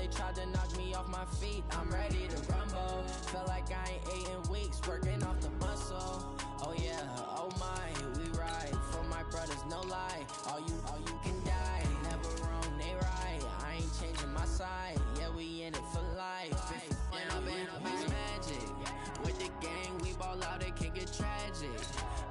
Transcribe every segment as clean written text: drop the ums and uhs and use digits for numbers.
they tried to knock me off my feet. I'm ready to rumble. Felt like I ain't ate in weeks, working off the muscle. Oh yeah, oh my, we ride. For my brothers, no lie. All you can die. Never wrong, they right. I ain't changing my side. Yeah, we in it for life. And I've been magic. With the gang, we ball out, it can get tragic.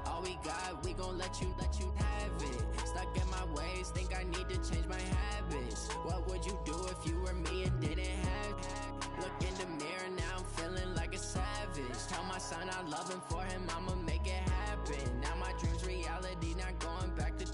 All we got, we gon' let you have it. Stuck in my ways, think I need to change my habits. What would you do if you were me and didn't have it? Look in the mirror, now I'm feeling like a savage. Tell my son I love him, for him I'ma make it happen. Now my dream's reality, not going back to.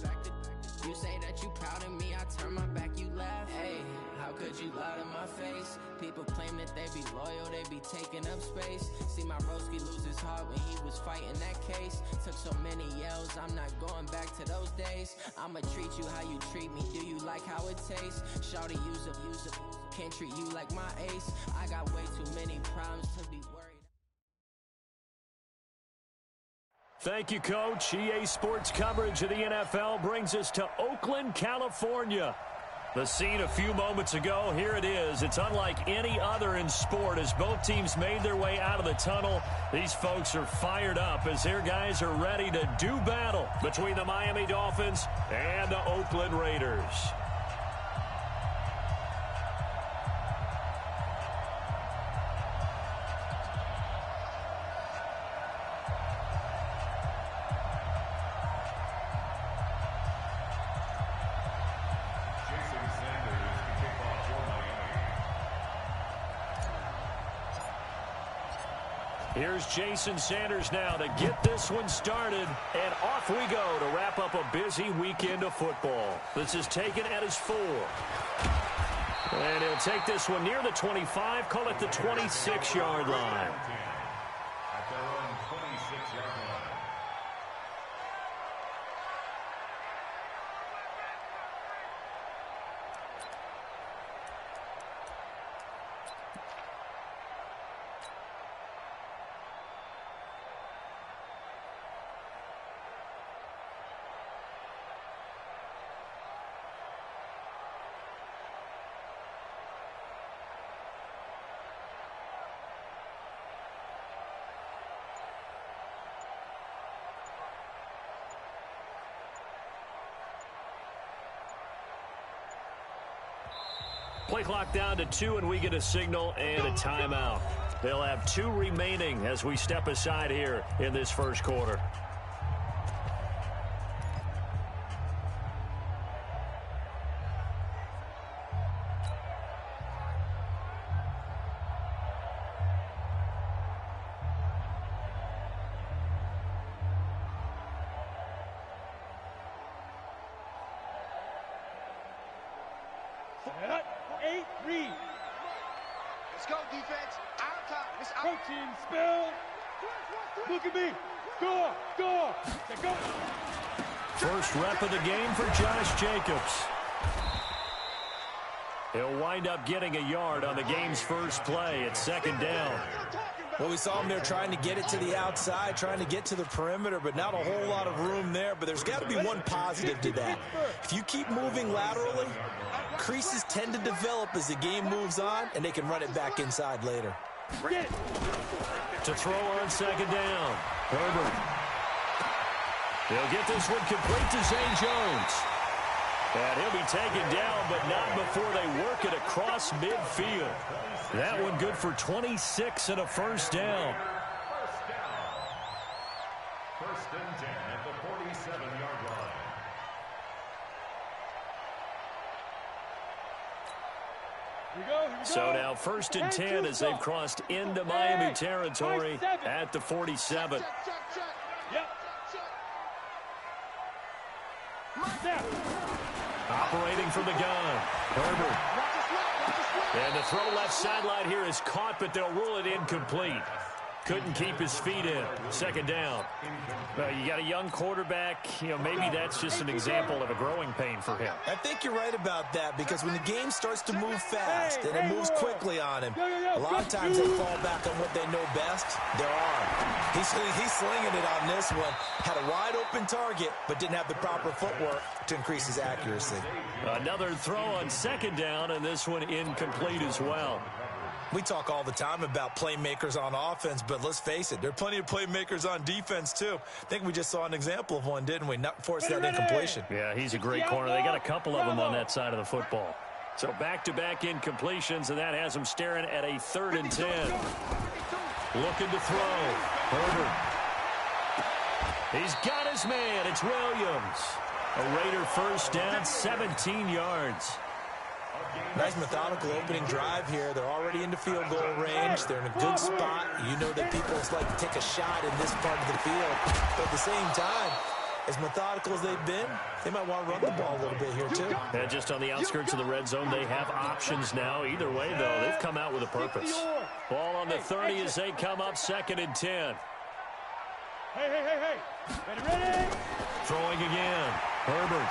You say that you proud of me, I turn my back, you laugh. Hey, how could you lie to my face? People claim that they be loyal, they be taking up space. See my broski lose his heart when he was fighting that case. Took so many yells, I'm not going back to those days. I'ma treat you how you treat me, do you like how it tastes? Shawty, use up, can't treat you like my ace. I got way too many problems to be worried. Thank you, Coach. EA Sports coverage of the NFL brings us to Oakland, California. The scene a few moments ago, here it is. It's unlike any other in sport as both teams made their way out of the tunnel. These folks are fired up as their guys are ready to do battle between the Miami Dolphins and the Oakland Raiders. Here's Jason Sanders now to get this one started. And off we go to wrap up a busy weekend of football. This is taken at his 4. And he'll take this one near the 25, call it the 26-yard line. At their own 26-yard line. Play clock down to 2, and we get a signal and a timeout. They'll have 2 remaining as we step aside here in this first quarter. Let's go, defense. Out top. It's out. Coaching spell. Look at me. Go. Go. Go. First rep of the game for Josh Jacobs. He'll wind up getting a yard on the game's first play at second down. Well, we saw him there trying to get it to the outside, trying to get to the perimeter, but not a whole lot of room there. But there's got to be one positive to that. If you keep moving laterally, creases tend to develop as the game moves on, and they can run it back inside later. To throw on second down, Herbert. He'll get this one complete to Zay Jones. And he'll be taken down, but not before they work it across midfield. That one good for 26 and a first down. First and 10 at the 47-yard line. Here we go. So now first and 10 as they've crossed into Miami territory at the 47. Yep. Operating from the gun, Herbert. And the throw left sideline here is caught, but they'll rule it incomplete. Couldn't keep his feet in. Second down. You got a young quarterback. Maybe that's just an example of a growing pain for him. I think you're right about that, because when the game starts to move fast and it moves quickly on him, a lot of times they fall back on what they know best, their arm. He's slinging it on this one. Had a wide open target, but didn't have the proper footwork to increase his accuracy. Another throw on second down, and this one incomplete as well. We talk all the time about playmakers on offense, but let's face it, there are plenty of playmakers on defense, too. I think we just saw an example of one, didn't we? Not force that incompletion. Yeah, he's a great corner. They got a couple of them on that side of the football. So back-to-back incompletions, and that has them staring at a 3rd and 10. Looking to throw. Herbert. He's got his man. It's Williams. A Raider first down, 17 yards. Nice methodical opening drive here. They're already into field goal range. They're in a good spot. You know that people like to take a shot in this part of the field. But at the same time, as methodical as they've been, they might want to run the ball a little bit here, too. And just on the outskirts of the red zone, they have options now. Either way, though, they've come out with a purpose. Ball on the 30 as they come up 2nd and 10. Hey. Ready? Throwing again. Herbert.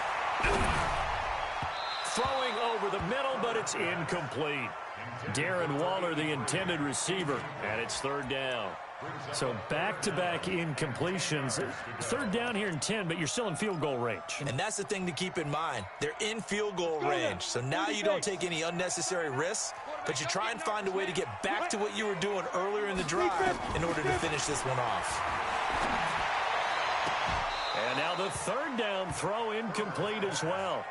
Throwing over the middle, but it's incomplete. Darren Waller, the intended receiver, and it's 3rd down. So back-to-back incompletions. 3rd down here in 10, but you're still in field goal range. And that's the thing to keep in mind. They're in field goal range. So now you don't take any unnecessary risks, but you try and find a way to get back to what you were doing earlier in the drive in order to finish this one off. And now the 3rd down throw incomplete as well.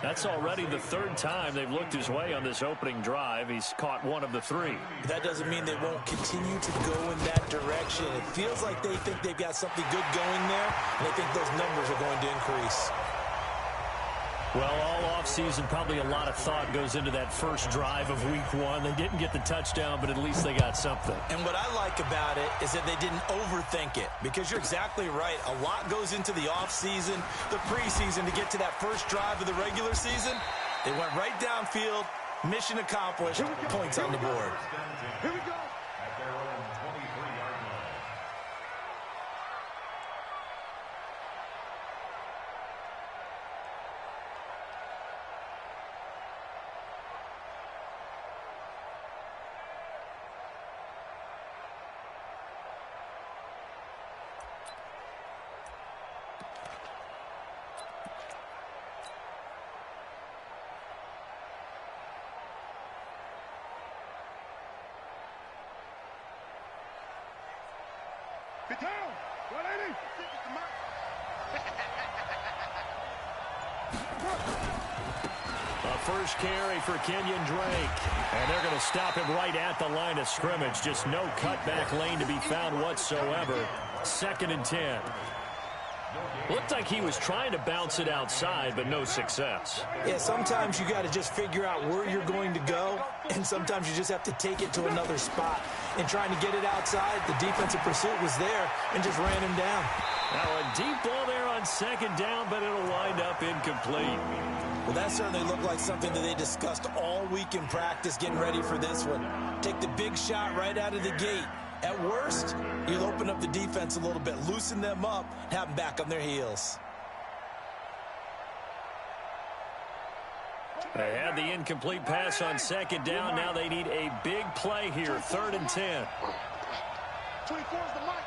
That's already the 3rd time they've looked his way on this opening drive. He's caught 1 of the 3. That doesn't mean they won't continue to go in that direction. It feels like they think they've got something good going there, and they think those numbers are going to increase. Well, all offseason, probably a lot of thought goes into that first drive of week 1. They didn't get the touchdown, but at least they got something. And what I like about it is that they didn't overthink it, because you're exactly right. A lot goes into the offseason, the preseason to get to that first drive of the regular season. They went right downfield, mission accomplished, points on the board. Here we go. At their own 23-yard line. Get down. 180. A first carry for Kenyon Drake. And they're going to stop him right at the line of scrimmage. Just no cutback lane to be found whatsoever. 2nd and 10. Looked like he was trying to bounce it outside, but no success. Yeah, sometimes you got to just figure out where you're going to go, and sometimes you just have to take it to another spot. And trying to get it outside, the defensive pursuit was there and just ran him down. Now a deep ball there on 2nd down, but it'll wind up incomplete. Well, that certainly looked like something that they discussed all week in practice getting ready for this one. Take the big shot right out of the gate. At worst, you'll open up the defense a little bit, loosen them up, have them back on their heels. They had the incomplete pass on 2nd down. Now they need a big play here, 3rd and 10. 24 is the mic.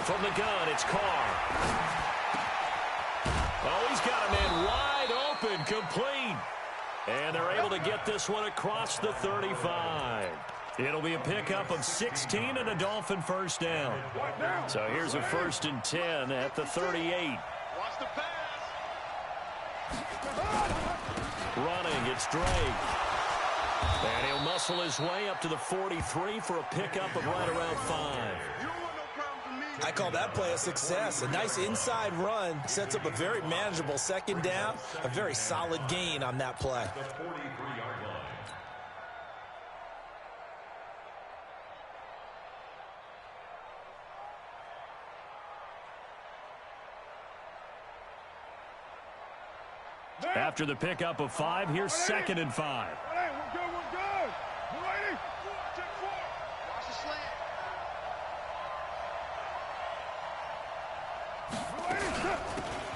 From the gun, it's Carr. Oh, he's got a man wide open, complete. And they're able to get this one across the 35. It'll be a pickup of 16 and a Dolphin first down. So here's a 1st and 10 at the 38. Watch the pass. Running, it's Drake. And he'll muscle his way up to the 43 for a pickup of right around 5. I call that play a success. A nice inside run sets up a very manageable 2nd down. A very solid gain on that play. The 43-yard line. After the pickup of 5, here's 2nd and 5. We're good. 180. Watch the slant.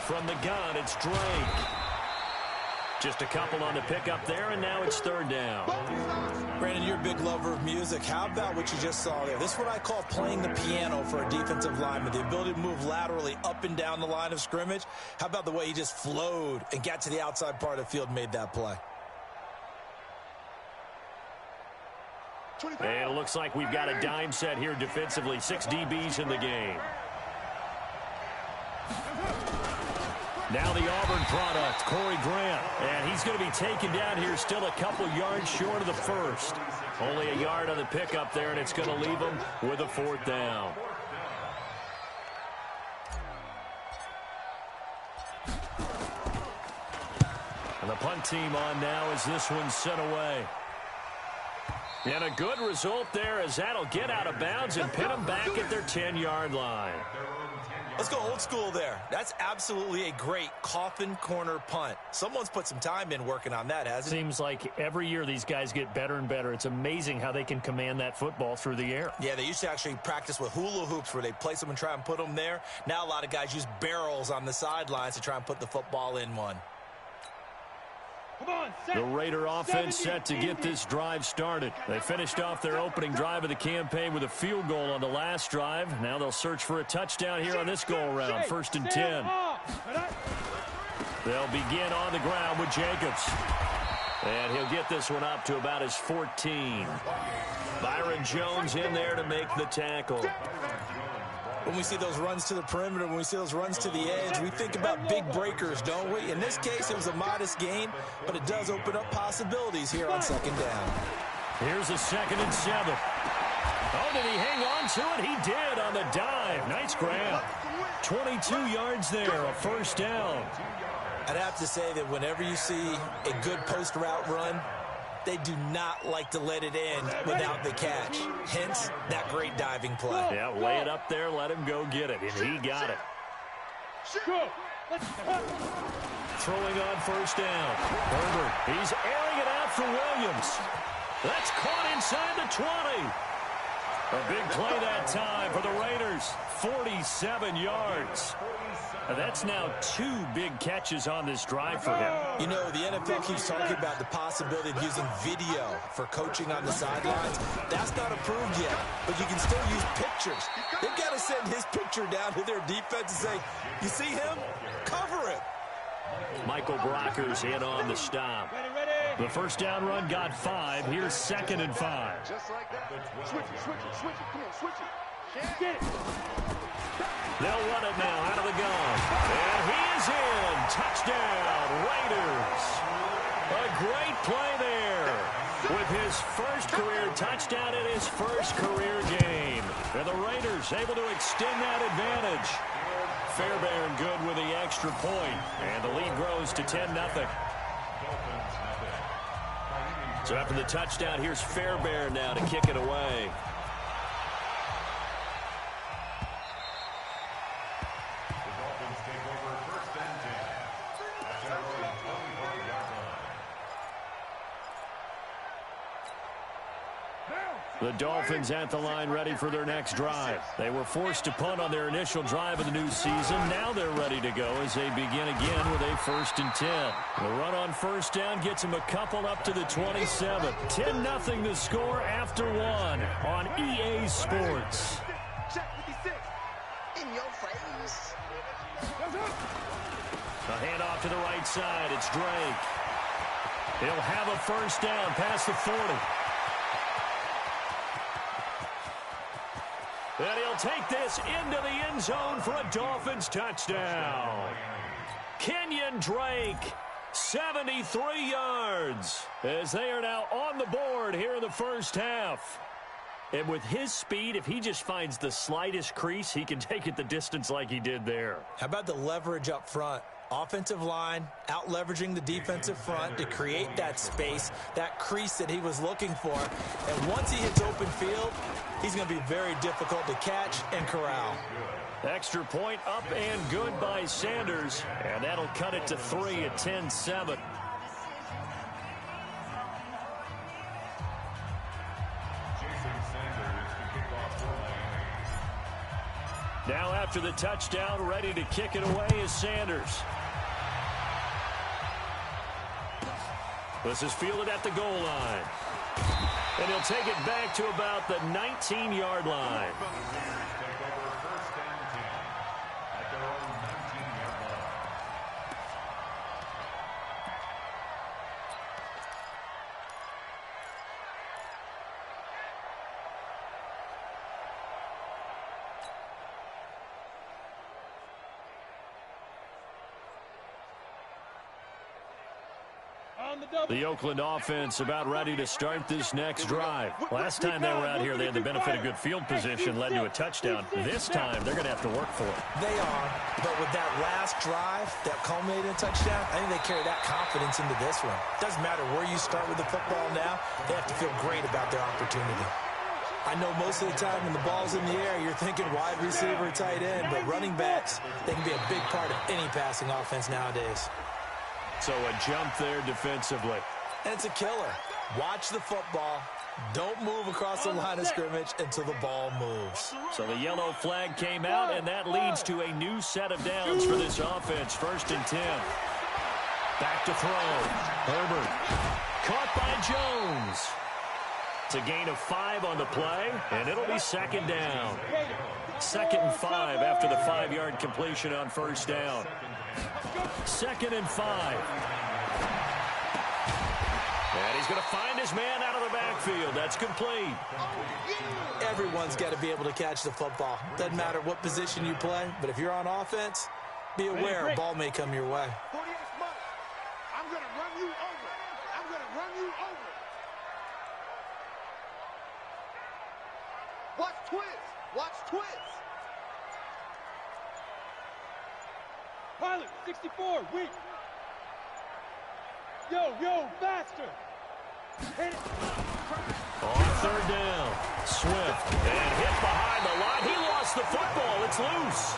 from the gun. It's Drake. Just a couple on the pickup there, and now it's third down. Brandon, you're a big lover of music. How about what you just saw there? This is what I call playing the piano for a defensive lineman, the ability to move laterally up and down the line of scrimmage. How about the way he just flowed and got to the outside part of the field and made that play? And it looks like we've got a dime set here defensively. 6 DBs in the game. Now the Auburn product, Corey Grant. And he's going to be taken down here still a couple yards short of the first. Only a yard on the pickup there, and it's going to leave him with a fourth down. And the punt team on now as this one's sent away. And a good result there as that'll get out of bounds and pin them back at their 10-yard line. Let's go old school there. That's absolutely a great coffin corner punt. Someone's put some time in working on that, hasn't it? Seems like every year these guys get better and better. It's amazing how they can command that football through the air. Yeah, they used to actually practice with hula hoops where they place them and try and put them there. Now a lot of guys use barrels on the sidelines to try and put the football in one. The Raider offense set to get this drive started. They finished off their opening drive of the campaign with a field goal on the last drive. Now they'll search for a touchdown here on this go-around. 1st and 10. They'll begin on the ground with Jacobs. And he'll get this one up to about his 14. Byron Jones in there to make the tackle. When we see those runs to the perimeter, when we see those runs to the edge, we think about big breakers, don't we? In this case, it was a modest gain, but it does open up possibilities here on 2nd down. Here's a 2nd and 7. Oh, did he hang on to it? He did on the dive. Nice grab. 22 yards there, a 1st down. I'd have to say that whenever you see a good post route run, they do not like to let it end without the catch. Hence, that great diving play. Yeah, lay it up there, let him go get it, and he got it. Throwing on 1st down. Herbert, he's airing it out for Williams. That's caught inside the 20. A big play that time for the Raiders. 47 yards. That's now 2 big catches on this drive for him. You know, the NFL keeps talking about the possibility of using video for coaching on the sidelines. That's not approved yet, but you can still use pictures. They've got to send his picture down to their defense and say, you see him? Cover it. Michael Brockers in on the stop. The 1st down run got 5. Here's 2nd and 5. Just like that. Switch it. Come on, switch it. Get it. They'll run it now out of the gun. And he is in. Touchdown, Raiders. A great play there with his first career touchdown in his first career game. And the Raiders able to extend that advantage. Fairbairn good with the extra point. And the lead grows to 10-0. So after the touchdown, here's Fairbairn now to kick it away. The Dolphins at the line ready for their next drive. They were forced to punt on their initial drive of the new season. Now they're ready to go as they begin again with a 1st and 10. The run on 1st down gets them a couple up to the 27. 10-0 the score after 1 on EA Sports. Check 56. In your face. A handoff to the right side. It's Drake. He'll have a 1st down past the 40. And he'll take this into the end zone for a Dolphins touchdown. Kenyon Drake, 73 yards, as they are now on the board here in the 1st half. And with his speed, if he just finds the slightest crease, he can take it the distance like he did there. How about the leverage up front? Offensive line out-leveraging the defensive front to create that space, that crease that he was looking for. And once he hits open field, he's going to be very difficult to catch and corral. Extra point up and good by Sanders. And that'll cut it to 3 at 10-7. Now after the touchdown, ready to kick it away is Sanders. This is fielded at the goal line. And he'll take it back to about the 19-yard line. The Oakland offense about ready to start this next drive. Last time they were out here, they had the benefit of good field position, led to a touchdown. This time, they're going to have to work for it. They are, but with that last drive that culminated in a touchdown, I think they carry that confidence into this one. Doesn't matter where you start with the football now, they have to feel great about their opportunity. I know most of the time when the ball's in the air, you're thinking wide receiver, tight end, but running backs, they can be a big part of any passing offense nowadays. So a jump there defensively. And it's a killer. Watch the football. Don't move across the line of scrimmage until the ball moves. So the yellow flag came out, and that leads to a new set of downs for this offense. 1st and 10. Back to throw. Herbert. Caught by Jones. It's a gain of 5 on the play, and it'll be 2nd down. 2nd and 5 after the 5-yard completion on 1st down. 2nd and 5. And he's going to find his man out of the backfield. That's complete. Everyone's got to be able to catch the football. Doesn't matter what position you play, but if you're on offense, be aware a ball may come your way. I'm going to run you over. I'm going to run you over. Watch twist. Watch twist. Pilot, 64, weak. Yo, faster. Hit it. On 3rd down, Swift. And hit behind the line. He lost the football. It's loose.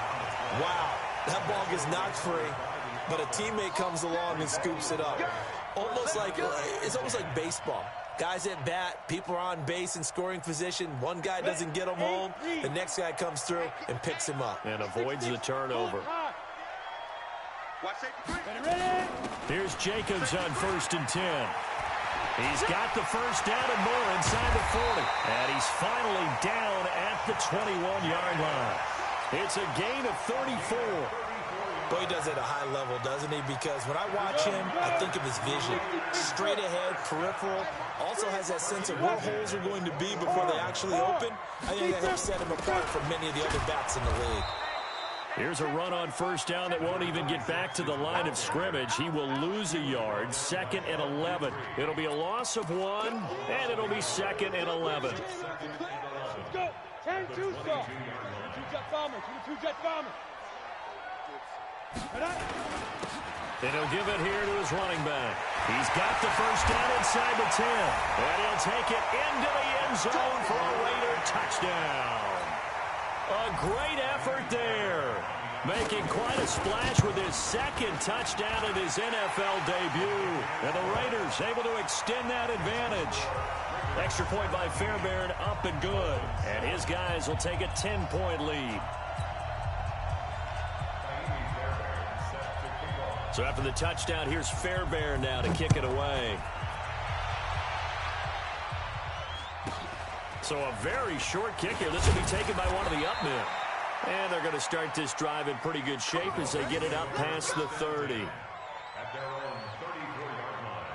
Wow, that ball gets knocked free, but a teammate comes along and scoops it up. It's almost like baseball. Guys at bat, people are on base in scoring position. One guy doesn't get him home. The next guy comes through and picks him up. And avoids the turnover. Here's Jacobs on 1st and 10. He's got the 1st down and more inside the 40. And he's finally down at the 21-yard line. It's a gain of 34. Boy, he does it at a high level, doesn't he? Because when I watch him, I think of his vision. Straight ahead, peripheral. Also has that sense of where holes are going to be before they actually open. I think that helps set him apart from many of the other backs in the league. Here's a run on 1st down that won't even get back to the line of scrimmage. He will lose a yard. 2nd and 11. It'll be a loss of 1, and it'll be 2nd and 11. Let's go. 10-2 stop. 2-jet bomber. 2-jet bomber. And he'll give it here to his running back. He's got the 1st down inside the 10. And he'll take it into the end zone for a Raider touchdown. A great effort there. Making quite a splash with his 2nd touchdown in his NFL debut. And the Raiders able to extend that advantage. Extra point by Fairbairn, up and good. And his guys will take a 10-point lead. So after the touchdown, here's Fairbairn now to kick it away. So a very short kick here. This will be taken by one of the up men. And they're going to start this drive in pretty good shape as they get it up past the 30. At their own 34-yard line.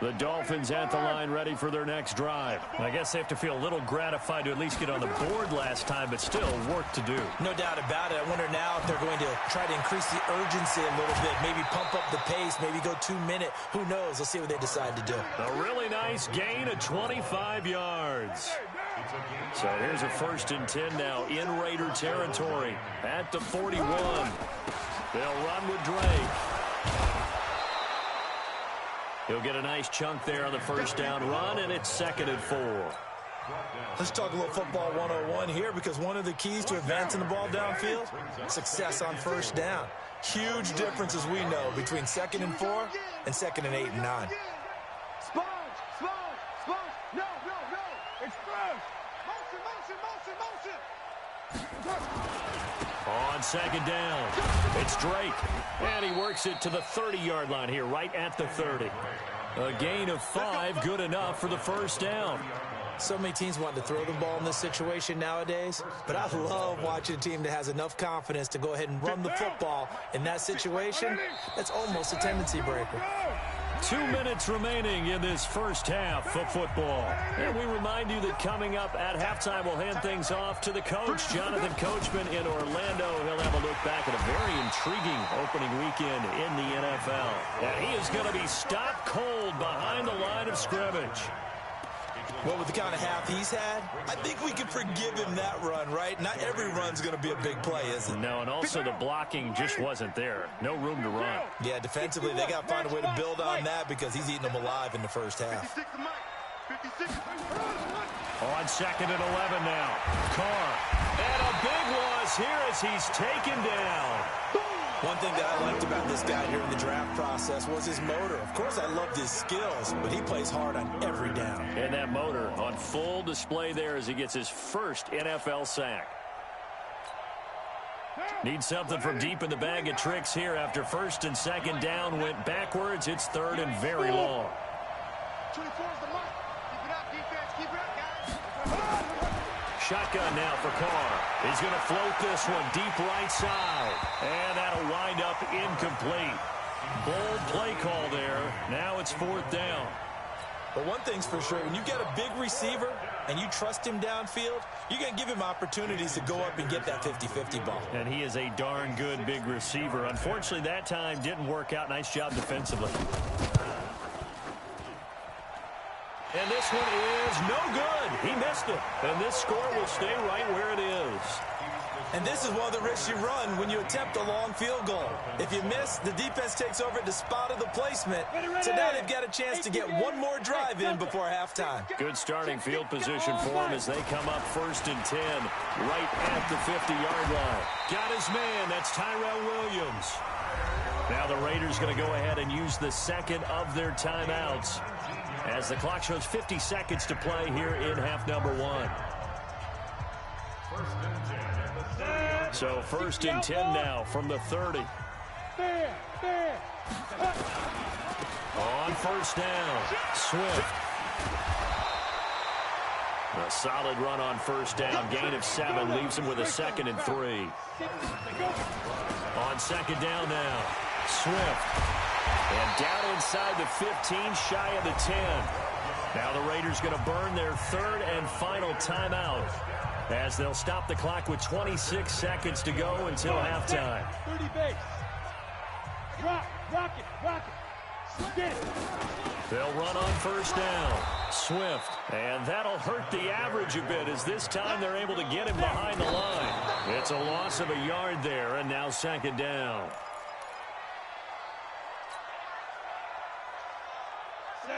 The Dolphins at the line ready for their next drive. I guess they have to feel a little gratified to at least get on the board last time, but still work to do. No doubt about it. I wonder now if they're going to try to increase the urgency a little bit, maybe pump up the pace, maybe go 2-minute. Who knows? Let's see what they decide to do. A really nice gain of 25 yards. So here's a 1st and 10 now in Raider territory at the 41. They'll run with Drake. He'll get a nice chunk there on the first down run, and it's 2nd and 4. Let's talk a little football 101 here, because one of the keys to advancing the ball downfield, success on first down. Huge difference, as we know, between 2nd and 4 and 2nd and 8 and 9. Sponge! No! It's Sponge! Motion! On 2nd down, it's Drake. And he works it to the 30-yard line here, right at the 30. A gain of 5, good enough for the first down. So many teams want to throw the ball in this situation nowadays, but I love watching a team that has enough confidence to go ahead and run the football in that situation. That's almost a tendency breaker. 2 minutes remaining in this first half of football. And we remind you that coming up at halftime, we'll hand things off to the coach, Jonathan Coachman in Orlando. He'll have a look back at a very intriguing opening weekend in the NFL. And he is going to be stopped cold behind the line of scrimmage. Well, with the kind of half he's had, I think we can forgive him that run, right? Not every run's going to be a big play, is it? No, and also the blocking just wasn't there. No room to run. Yeah, defensively, they got to find a way to build on that, because he's eating them alive in the first half. On 2nd and 11 now. Carr. And a big loss here as he's taken down. One thing that I liked about this guy here in the draft process was his motor. Of course, I loved his skills, but he plays hard on every down. And that motor on full display there as he gets his first NFL sack. Needs something from deep in the bag of tricks here after 1st and 2nd down went backwards. It's 3rd and very long. 24's the mark. Keep it up, defense. Keep it up, guys. Shotgun now for Carr. He's going to float this one deep right side. And that'll wind up incomplete. Bold play call there. Now it's 4th down. But one thing's for sure, when you get a big receiver and you trust him downfield, you're going to give him opportunities to go up and get that 50-50 ball. And he is a darn good big receiver. Unfortunately, that time didn't work out. Nice job defensively. And this one is no good. He missed it. And this score will stay right where it is. And this is one of the risks you run when you attempt a long field goal. If you miss, the defense takes over at the spot of the placement. So now they've got a chance to get one more drive in before halftime. Good starting field position for him as they come up 1st and 10 right at the 50-yard line. Got his man. That's Tyrell Williams. Now the Raiders going to go ahead and use the 2nd of their timeouts as the clock shows 50 seconds to play here in half number 1. So 1st and 10 now from the 30. On 1st down, Swift. A solid run on 1st down. Gain of 7 leaves him with a 2nd and 3. On 2nd down now, Swift. And down inside the 15, shy of the 10. Now the Raiders going to burn their 3rd and final timeout as they'll stop the clock with 26 seconds to go until halftime. 30 base. Rock it. Get it. They'll run on 1st down. Swift. And that'll hurt the average a bit as this time they're able to get him behind the line. It's a loss of a yard there, and now 2nd down.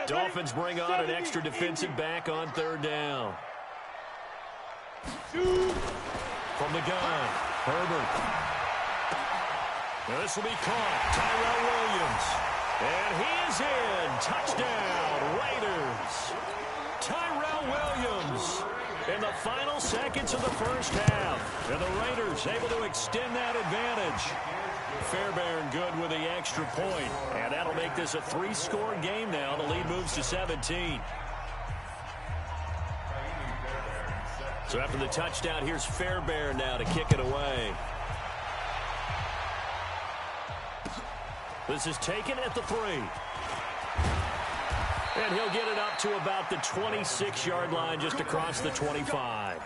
Dolphins bring on an extra defensive back on 3rd down. From the gun, Herbert. Now this will be caught. Tyrell Williams. And he is in. Touchdown, Raiders. Tyrell Williams in the final seconds of the first half. And the Raiders able to extend that advantage. Fairbairn good with the extra point. And that'll make this a 3-score game now. The lead moves to 17. So after the touchdown, here's Fairbairn now to kick it away. This is taken at the 3. And he'll get it up to about the 26-yard line, just across the 25.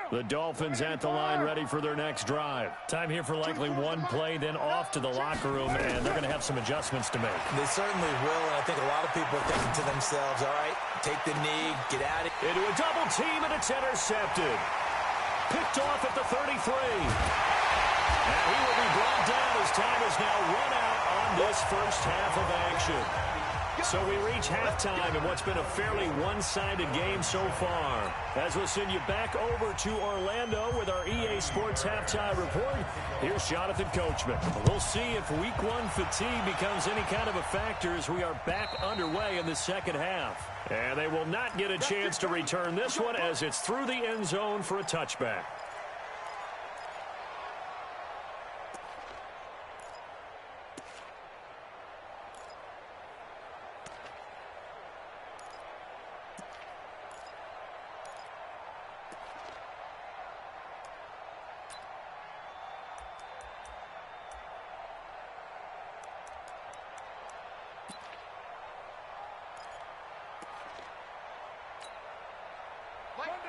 The Dolphins at the line ready for their next drive. Time here for likely one play, then off to the locker room, and they're going to have some adjustments to make. They certainly will, and I think a lot of people are thinking to themselves, all right, take the knee, get out of it. Into a double team, and it's intercepted. picked off at the 33. And he will be brought down as time is now run out on this first half of action. So we reach halftime in what's been a fairly one-sided game so far. As we'll send you back over to Orlando with our EA Sports Halftime Report, here's Jonathan Coachman. We'll see if Week 1 fatigue becomes any kind of a factor as we are back underway in the second half. And they will not get a chance to return this one as it's through the end zone for a touchback.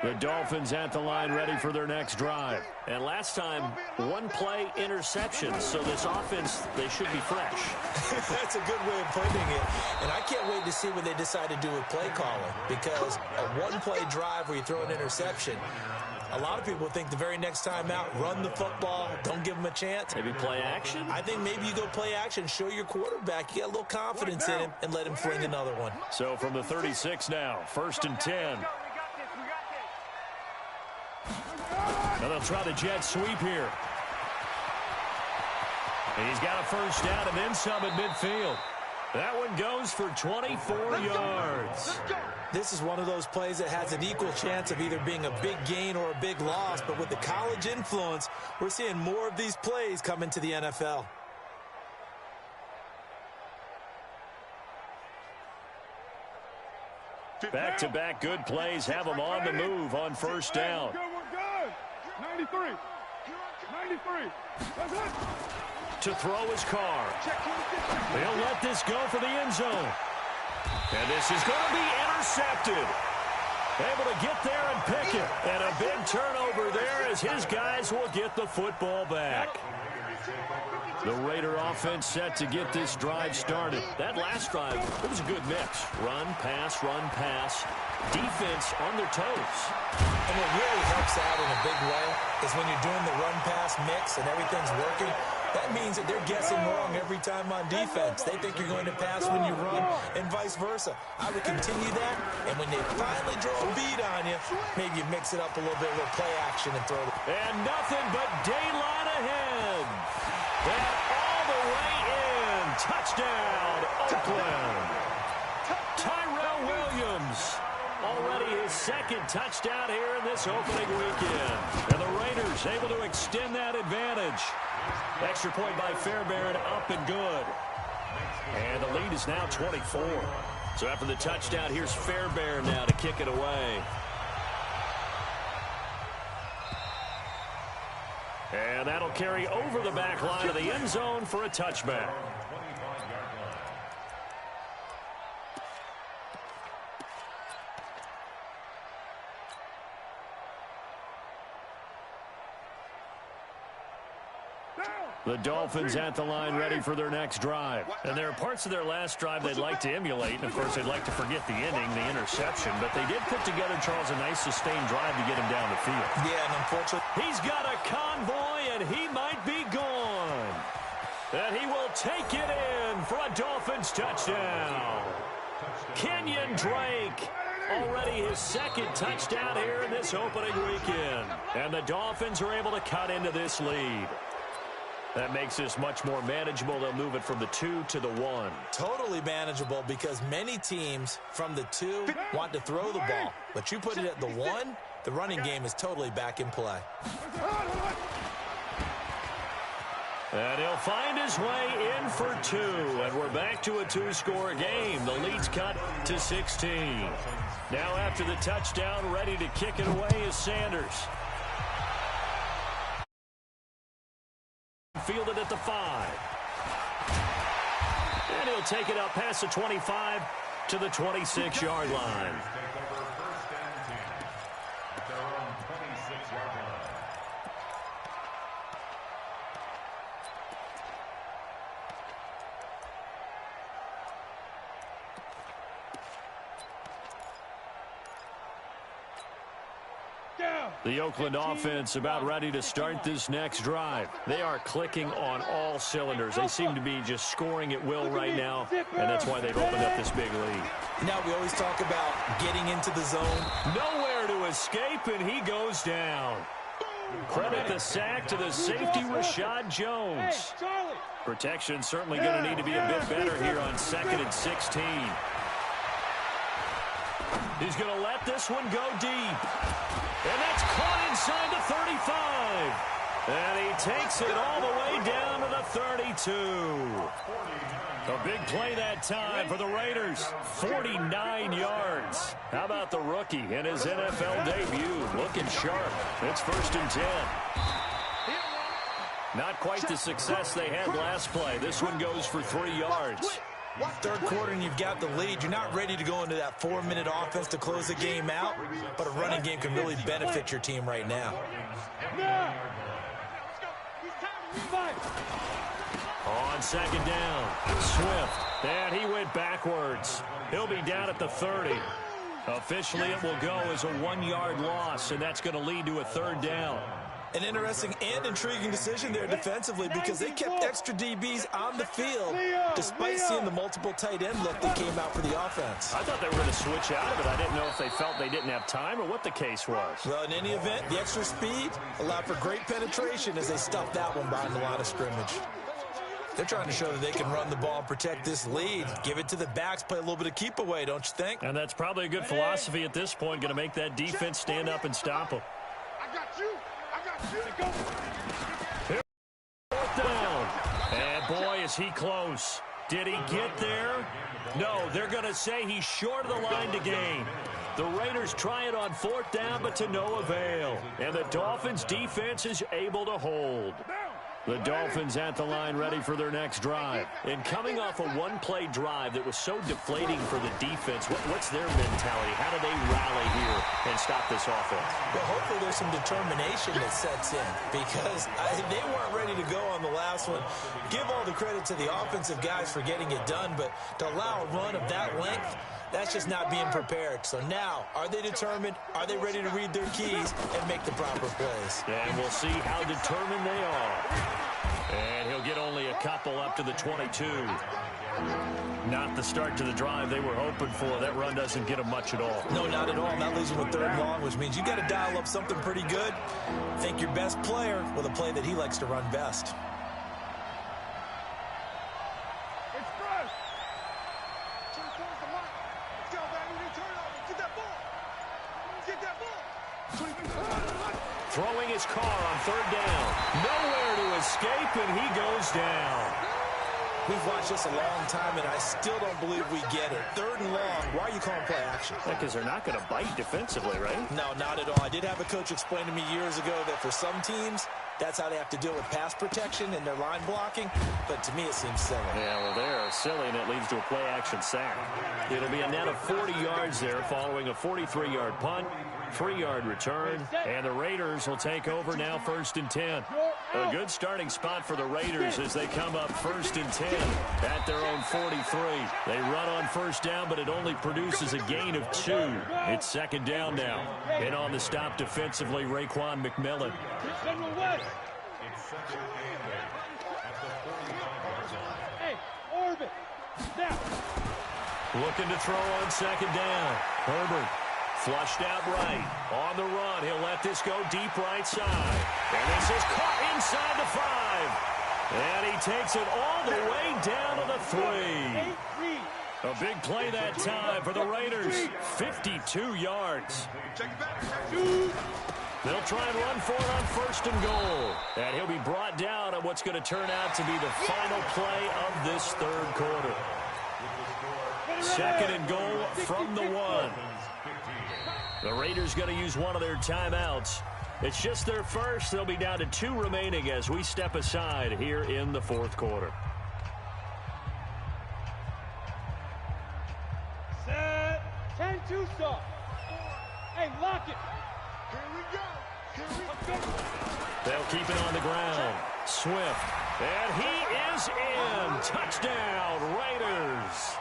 The Dolphins at the line ready for their next drive. And last time, one-play interception. So this offense, they should be fresh. That's a good way of putting it. And I can't wait to see what they decide to do with play calling. Because a one-play drive where you throw an interception, a lot of people think the very next time out, run the football, don't give them a chance. Maybe play action? I think maybe you go play action, show your quarterback. You got a little confidence in him and let him fling another one. So from the 36 now, 1st and 10. Now they'll try the jet sweep here. He's got a first down and then some at midfield. That one goes for 24 yards. This is one of those plays that has an equal chance of either being a big gain or a big loss. But with the college influence, we're seeing more of these plays come into the NFL. Back-to-back good plays have them on the move on first down. 93. 93. To throw his car. They'll let this go for the end zone. And this is going to be intercepted. Able to get there and pick it. And a big turnover there as his guys will get the football back. The Raider offense set to get this drive started. That last drive, it was a good mix. Run, pass, defense on their toes. And what really helps out in a big way is when you're doing the run-pass mix and everything's working, that means that they're guessing wrong every time on defense. They think you're going to pass when you run and vice versa. I would continue that, and when they finally draw a bead on you, maybe you mix it up a little bit, a little play action and throw it. And nothing but daylight ahead. And all the way in. Touchdown, Oakland. Tyrell Williams. Already his second touchdown here in this opening weekend. And the Raiders able to extend that advantage. Extra point by Fairbairn, up and good. And the lead is now 24. So after the touchdown, here's Fairbairn now to kick it away. And that'll carry over the back line of the end zone for a touchback. The Dolphins at the line ready for their next drive. And there are parts of their last drive they'd like to emulate. And, of course, they'd like to forget the ending, the interception. But they did put together, Charles, a nice sustained drive to get him down the field. Yeah, and unfortunately, he's got a convoy, and he might be gone. And he will take it in for a Dolphins touchdown. Kenyon Drake. Already his second touchdown here in this opening weekend. And the Dolphins are able to cut into this lead. That makes this much more manageable. They'll move it from the 2 to the 1. Totally manageable because many teams from the 2 want to throw the ball. But you put it at the 1, the running game is totally back in play. And he'll find his way in for 2. And we're back to a 2-score game. The lead's cut to 16. Now after the touchdown, ready to kick it away is Sanders. Fielded at the 5. And he'll take it up past the 25 to the 26-yard line. Down. The Oakland offense about ready to start this next drive. They are clicking on all cylinders. They seem to be just scoring at will right now, and that's why they've opened up this big lead. Now we always talk about getting into the zone. Nowhere to escape, and he goes down. Credit the sack to the safety, Rashad Jones. Protection certainly going to need to be a bit better here on 2nd and 16. He's going to let this one go deep. And that's caught inside the 35. And he takes it all the way down to the 32. A big play that time for the Raiders. 49 yards. How about the rookie in his NFL debut? Looking sharp. It's 1st and 10. Not quite the success they had last play. This one goes for 3 yards. Third quarter and you've got the lead. You're not ready to go into that 4-minute offense to close the game out, but a running game can really benefit your team right now. On 2nd down, Swift, and he went backwards. He'll be down at the 30. Officially, it will go as a 1-yard loss, and that's going to lead to a 3rd down. An interesting and intriguing decision there defensively because they kept extra DBs on the field despite seeing the multiple tight end look that came out for the offense. I thought they were going to switch out of it. I didn't know if they felt they didn't have time or what the case was. Well, in any event, the extra speed allowed for great penetration as they stuffed that one behind the line of scrimmage. They're trying to show that they can run the ball and protect this lead. Give it to the backs, play a little bit of keep away, don't you think? And that's probably a good philosophy at this point, going to make that defense stand up and stop them. I got you. Here, 4th down. And boy, is he close. Did he get there? No, they're going to say he's short of the line to gain. The Raiders try it on 4th down, but to no avail. And the Dolphins defense is able to hold. The Dolphins at the line ready for their next drive. And coming off a one-play drive that was so deflating for the defense, what's their mentality? How do they rally here and stop this offense? Well, hopefully there's some determination that sets in because they weren't ready to go on the last one. Give all the credit to the offensive guys for getting it done, but to allow a run of that length, that's just not being prepared. So now, are they determined? Are they ready to read their keys and make the proper plays? And we'll see how determined they are. And he'll get only a couple up to the 22. Not the start to the drive they were hoping for. That run doesn't get them much at all. No, not at all. That leaves them with 3rd and long, which means you got to dial up something pretty good. Think your best player with a play that he likes to run best. Throwing his car on 3rd down. Nowhere to escape, and he goes down. We've watched this a long time, and I still don't believe we get it. 3rd and long. Why are you calling play action? Because they're not going to bite defensively, right? No, not at all. I did have a coach explain to me years ago that for some teams, that's how they have to deal with pass protection and their line blocking. But to me, it seems silly. Yeah, well, they're silly, and it leads to a play-action sack. It'll be a net of 40 yards there following a 43-yard punt, 3-yard return, and the Raiders will take over now 1st and 10. A good starting spot for the Raiders as they come up 1st and 10 at their own 43. They run on 1st down, but it only produces a gain of 2. It's 2nd down now. And on the stop defensively, Raekwon McMillan. Hey, orbit. Now. Looking to throw on 2nd down. Herbert flushed out right. On the run, he'll let this go deep right side. And this is caught inside the 5. And he takes it all the way down to the 3. A big play that time for the Raiders. 52 yards. They'll try and run for it on 1st and goal. And he'll be brought down on what's going to turn out to be the final play of this 3rd quarter. 2nd and goal from the 1. The Raiders going to use one of their timeouts. It's just their first. They'll be down to 2 remaining as we step aside here in the 4th quarter. Set. 10-2 stop. Hey, lock it. They'll keep it on the ground. Swift. And he is in. Touchdown, Raiders.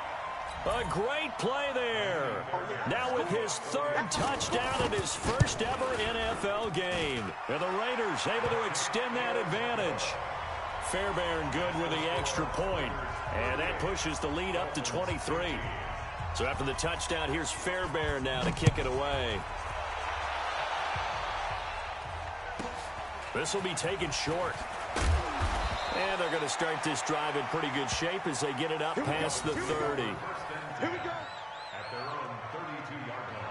A great play there. Now with his third touchdown in his first ever NFL game. And the Raiders able to extend that advantage. Fairbairn good with the extra point. And that pushes the lead up to 23. So after the touchdown, here's Fairbairn now to kick it away. This will be taken short. And they're going to start this drive in pretty good shape as they get it up past the 30. Here we go. At their own 32-yard line.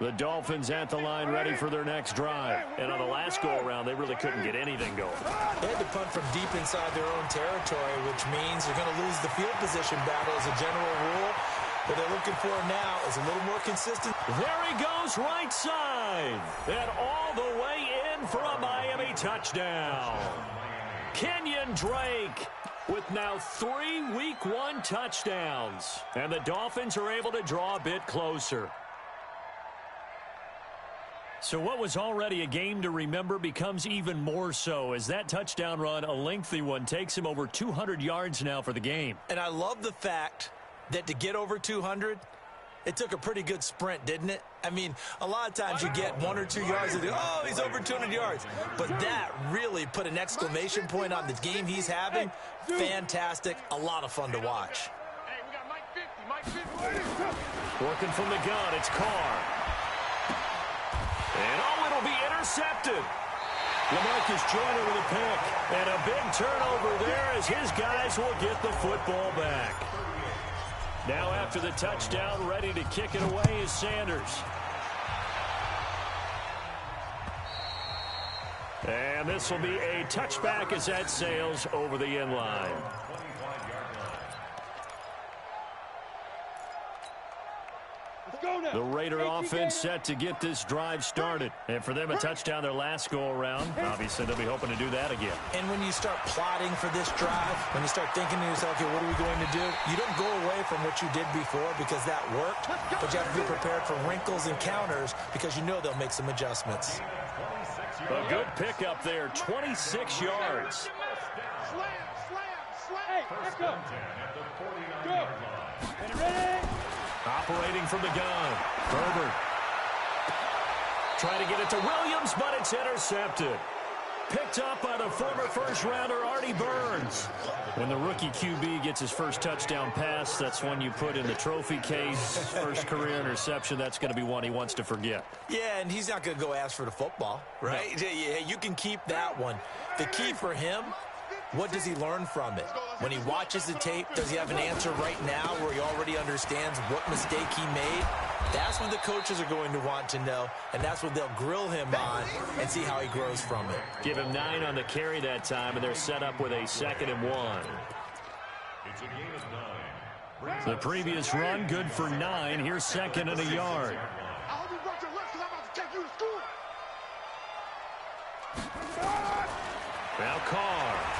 The Dolphins at the line ready for their next drive. And on the last go-around, they really couldn't get anything going. They had to punt from deep inside their own territory, which means they're going to lose the field position battle as a general rule. What they're looking for now is a little more consistent. There he goes right side. And all the way in for a Miami touchdown. Kenyon Drake with now 3 Week 1 touchdowns. And the Dolphins are able to draw a bit closer. So what was already a game to remember becomes even more so as that touchdown run, a lengthy one, takes him over 200 yards now for the game. And I love the fact that to get over 200, it took a pretty good sprint, didn't it? I mean, a lot of times you get 1 or 2 yards and think, oh, he's over 200 yards. But that really put an exclamation point on the game he's having. Fantastic. A lot of fun to watch. Hey, we got Mike 50. Working from the gun, it's Carr. And it'll be intercepted. LaMarcus Joyner with a pick. And a big turnover there as his guys will get the football back. Now after the touchdown, ready to kick it away is Sanders. And this will be a touchback as that sails over the end line. The Raider offense set to get this drive started. And for them, a touchdown their last go-around. Obviously, they'll be hoping to do that again. And when you start plotting for this drive, when you start thinking to yourself, okay, what are we going to do? You don't go away from what you did before because that worked, but you have to be prepared for wrinkles and counters because you know they'll make some adjustments. A good pickup there, 26 yards. Slam. Hey, let's go. Go. Ready? Operating from the gun. Herbert. Trying to get it to Williams, but it's intercepted. Picked up by the former first-rounder Artie Burns. When the rookie QB gets his first touchdown pass, that's one you put in the trophy case. First career interception, that's going to be one he wants to forget. Yeah, and he's not going to go ask for the football, right? No. Yeah, you can keep that one. The key for him, what does he learn from it? When he watches the tape, does he have an answer right now where he already understands what mistake he made? That's what the coaches are going to want to know, and that's what they'll grill him on and see how he grows from it. Give him 9 on the carry that time, and they're set up with a 2nd and 1. It's a gain of 9. The previous run, good for 9. Here's 2nd and a yard. I hope you brought your lunch because I'm about to take you to school. Now Carr.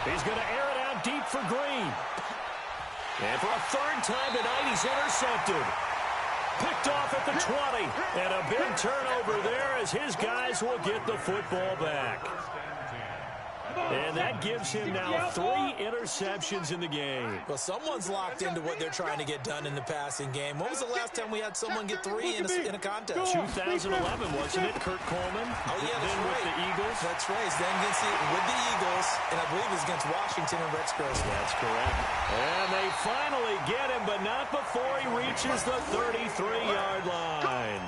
He's going to air it out deep for Green. And for a 3rd time tonight, he's intercepted. Picked off at the 20. And a big turnover there as his guys will get the football back. And that gives him now 3 interceptions in the game. Well, someone's locked into what they're trying to get done in the passing game. When was the last time we had someone get 3 in a contest? 2011, wasn't it? Kurt Coleman. Oh, yeah, that's then right. With the Eagles. That's right. Then with the Eagles, and I believe it was against Washington and Rex Grossman. That's correct. And they finally get him, but not before he reaches the 33-yard line.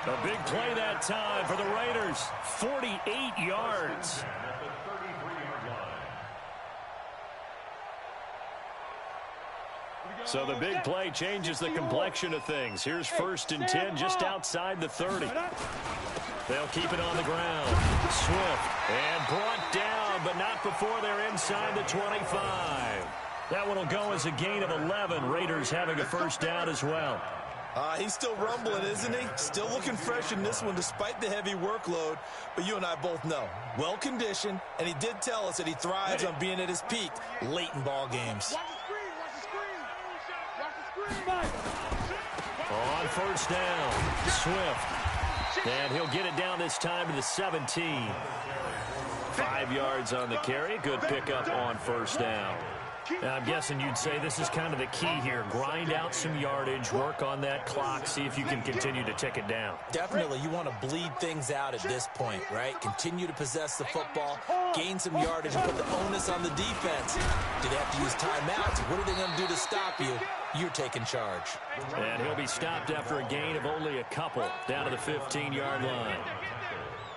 A big play that time for the Raiders. 48 yards. So the big play changes the complexion of things. Here's 1st and 10 just outside the 30. They'll keep it on the ground. Swift and brought down, but not before they're inside the 25. That one will go as a gain of 11. Raiders having a 1st down as well. He's still rumbling, isn't he? Still looking fresh in this one despite the heavy workload. But you and I both know, well-conditioned, and he did tell us that he thrives on being at his peak late in ball games. On 1st down, Swift. And he'll get it down this time to the 17. 5 yards on the carry. Good pickup on 1st down. Now, I'm guessing you'd say this is kind of the key here. Grind out some yardage, work on that clock, see if you can continue to tick it down. Definitely, you want to bleed things out at this point, right? Continue to possess the football, gain some yardage, and put the onus on the defense. Do they have to use timeouts? What are they going to do to stop you? You're taking charge. And he'll be stopped after a gain of only a couple, down to the 15-yard line.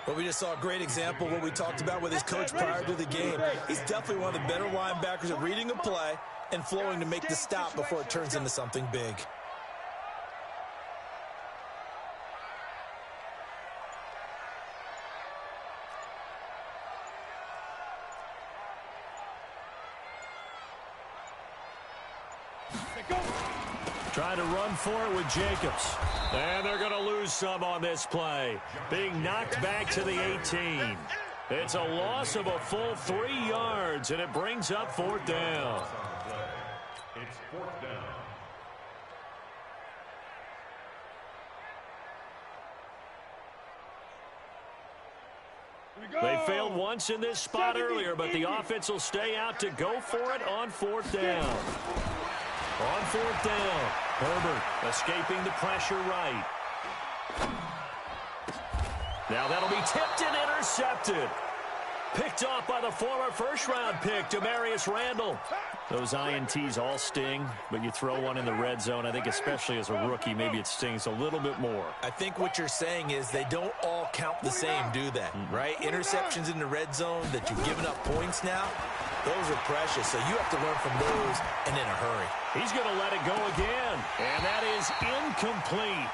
Well, we just saw a great example of what we talked about with his coach prior to the game. He's definitely one of the better linebackers at reading a play and flowing to make the stop before it turns into something big. Trying to run for it with Jacobs. And they're going to lose some on this play. Being knocked back to the 18. It's a loss of a full 3 yards, and it brings up 4th down. It's 4th down. They failed once in this spot earlier, but the offense will stay out to go for it on 4th down. On 4th down, Herbert escaping the pressure right. Now that'll be tipped and intercepted. Picked off by the former 1st-round pick, Demarius Randall. Those INTs all sting, but you throw one in the red zone, I think especially as a rookie, maybe it stings a little bit more. I think what you're saying is they don't all count the same, do they? Right? Interceptions in the red zone that you've given up points now, those are precious, so you have to learn from those and in a hurry. He's going to let it go again, and that is incomplete.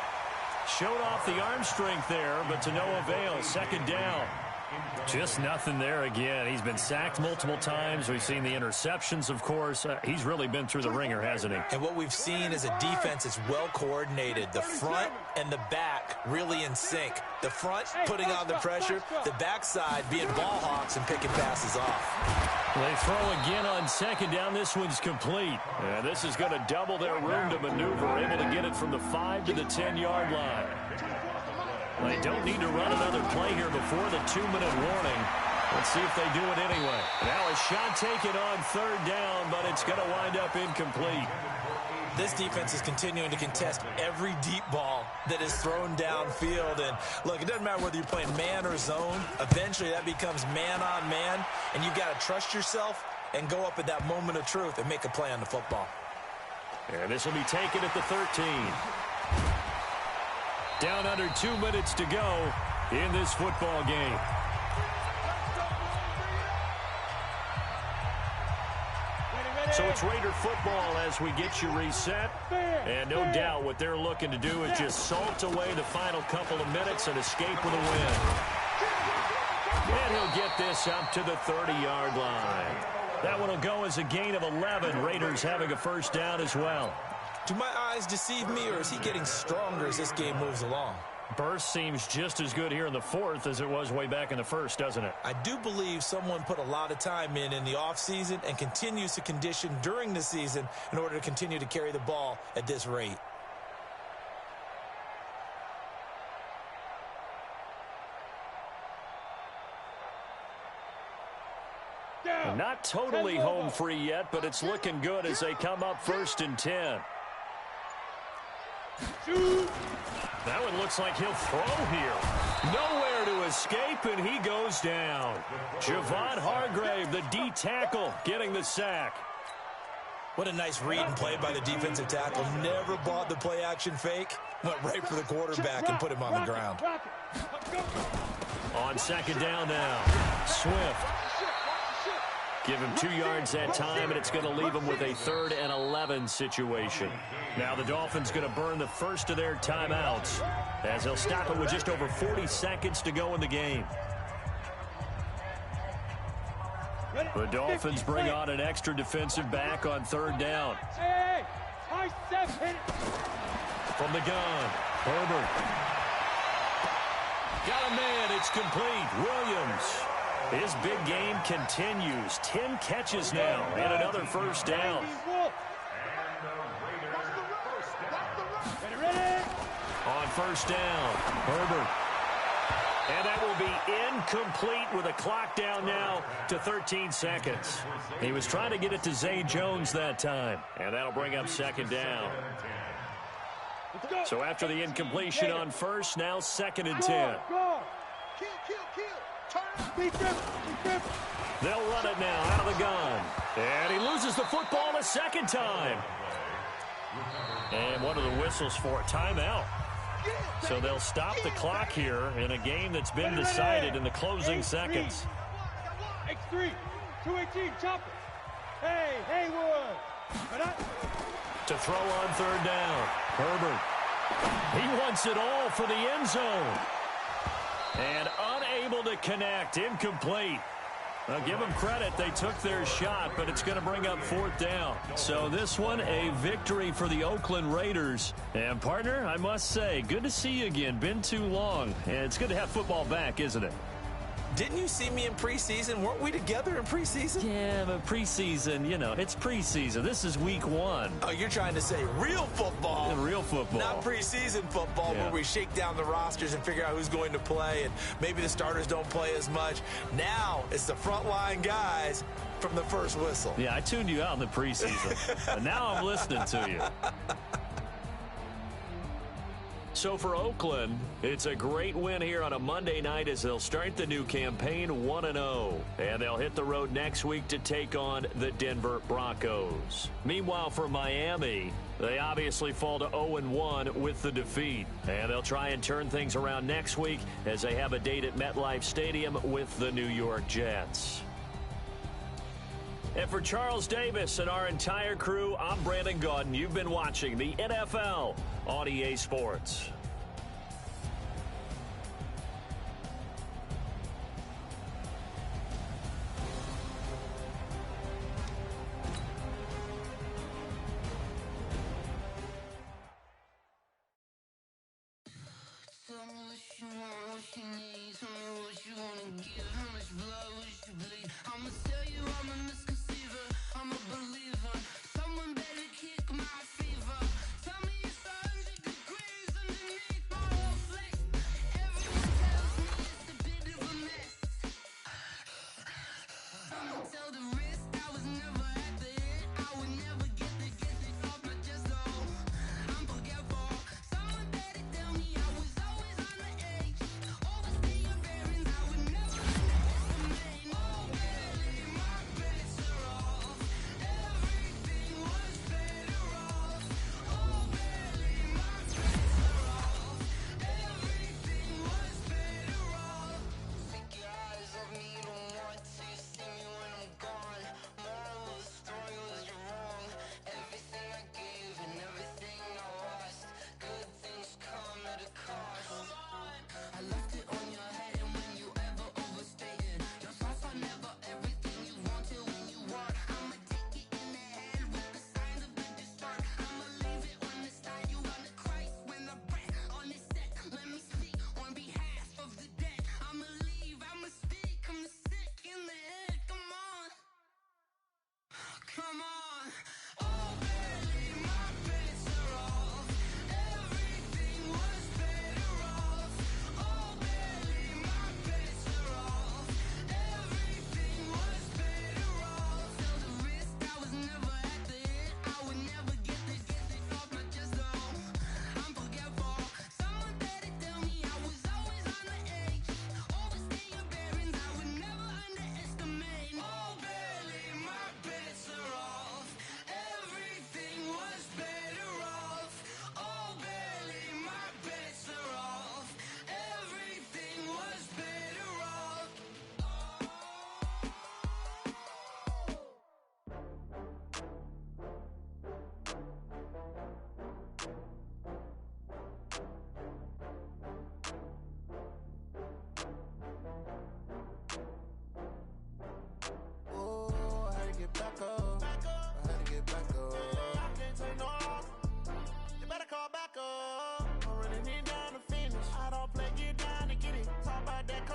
Showed off the arm strength there, but to no avail. 2nd down. Just nothing there again. He's been sacked multiple times. We've seen the interceptions, of course. He's really been through the ringer, hasn't he? And what we've seen is a defense that's well coordinated. The front and the back really in sync. The front putting on the pressure, the backside being ball hawks and picking passes off. They throw again on 2nd down. This one's complete. And this is going to double their room to maneuver, able to get it from the 5 to the 10-yard line. They don't need to run another play here before the 2-minute warning. Let's see if they do it anyway. Now a shot taken on 3rd down, but it's going to wind up incomplete. This defense is continuing to contest every deep ball that is thrown downfield. And look, it doesn't matter whether you're playing man or zone. Eventually that becomes man on man, and you've got to trust yourself and go up at that moment of truth and make a play on the football. And this will be taken at the 13. Down under 2 minutes to go in this football game. So it's Raider football as we get you reset. And no doubt what they're looking to do is just salt away the final couple of minutes and escape with a win. And he'll get this up to the 30-yard line. That one will go as a gain of 11. Raiders having a 1st down as well. Do my eyes deceive me, or is he getting stronger as this game moves along? Burst seems just as good here in the 4th as it was way back in the 1st, doesn't it? I do believe someone put a lot of time in the offseason and continues to condition during the season in order to continue to carry the ball at this rate. Not totally home free yet, but it's looking good as they come up 1st and 10. That one looks like he'll throw here. Nowhere to escape, and he goes down. Javon Hargrave, the D tackle, getting the sack. What a nice read and play by the defensive tackle. Never bought the play action fake. Went right for the quarterback and put him on the ground. On 2nd down now, Swift Give him 2 yards that time, and it's going to leave him with a 3rd and 11 situation. Now the Dolphins going to burn the first of their timeouts as they'll stop it with just over 40 seconds to go in the game. The Dolphins bring on an extra defensive back on 3rd down. Hey, From the gun, Herbert. Got a man, it's complete. Williams. His big game continues. 10 catches now and another 1st down. On 1st down, Herbert. And that will be incomplete with a clock down now to 13 seconds. He was trying to get it to Zay Jones that time. And that'll bring up 2nd down. So after the incompletion on 1st, now 2nd and 10. They'll run it now out of the gun. And he loses the football a 2nd time. And one of the whistles for a timeout. So they'll stop the clock here in a game that's been decided in the closing seconds. X3, 218, chop it. Hey, Haywood. To throw on 3rd down, Herbert. He wants it all for the end zone. And unable to connect, incomplete. I'll give them credit. They took their shot, but it's going to bring up 4th down. So this one, a victory for the Oakland Raiders. And, partner, I must say, good to see you again. Been too long. And it's good to have football back, isn't it? Didn't you see me in preseason? Weren't we together in preseason? Yeah, but preseason, you know, it's preseason. This is week 1. Oh, you're trying to say real football. Yeah, real football. Not preseason football where we shake down the rosters and figure out who's going to play, and maybe the starters don't play as much. Now it's the frontline guys from the first whistle. Yeah, I tuned you out in the preseason. And now I'm listening to you. So for Oakland, it's a great win here on a Monday night as they'll start the new campaign 1-0. And they'll hit the road next week to take on the Denver Broncos. Meanwhile, for Miami, they obviously fall to 0-1 with the defeat. And they'll try and turn things around next week as they have a date at MetLife Stadium with the New York Jets. And for Charles Davis and our entire crew, I'm Brandon Gaudin. You've been watching the NFL on EA Sports.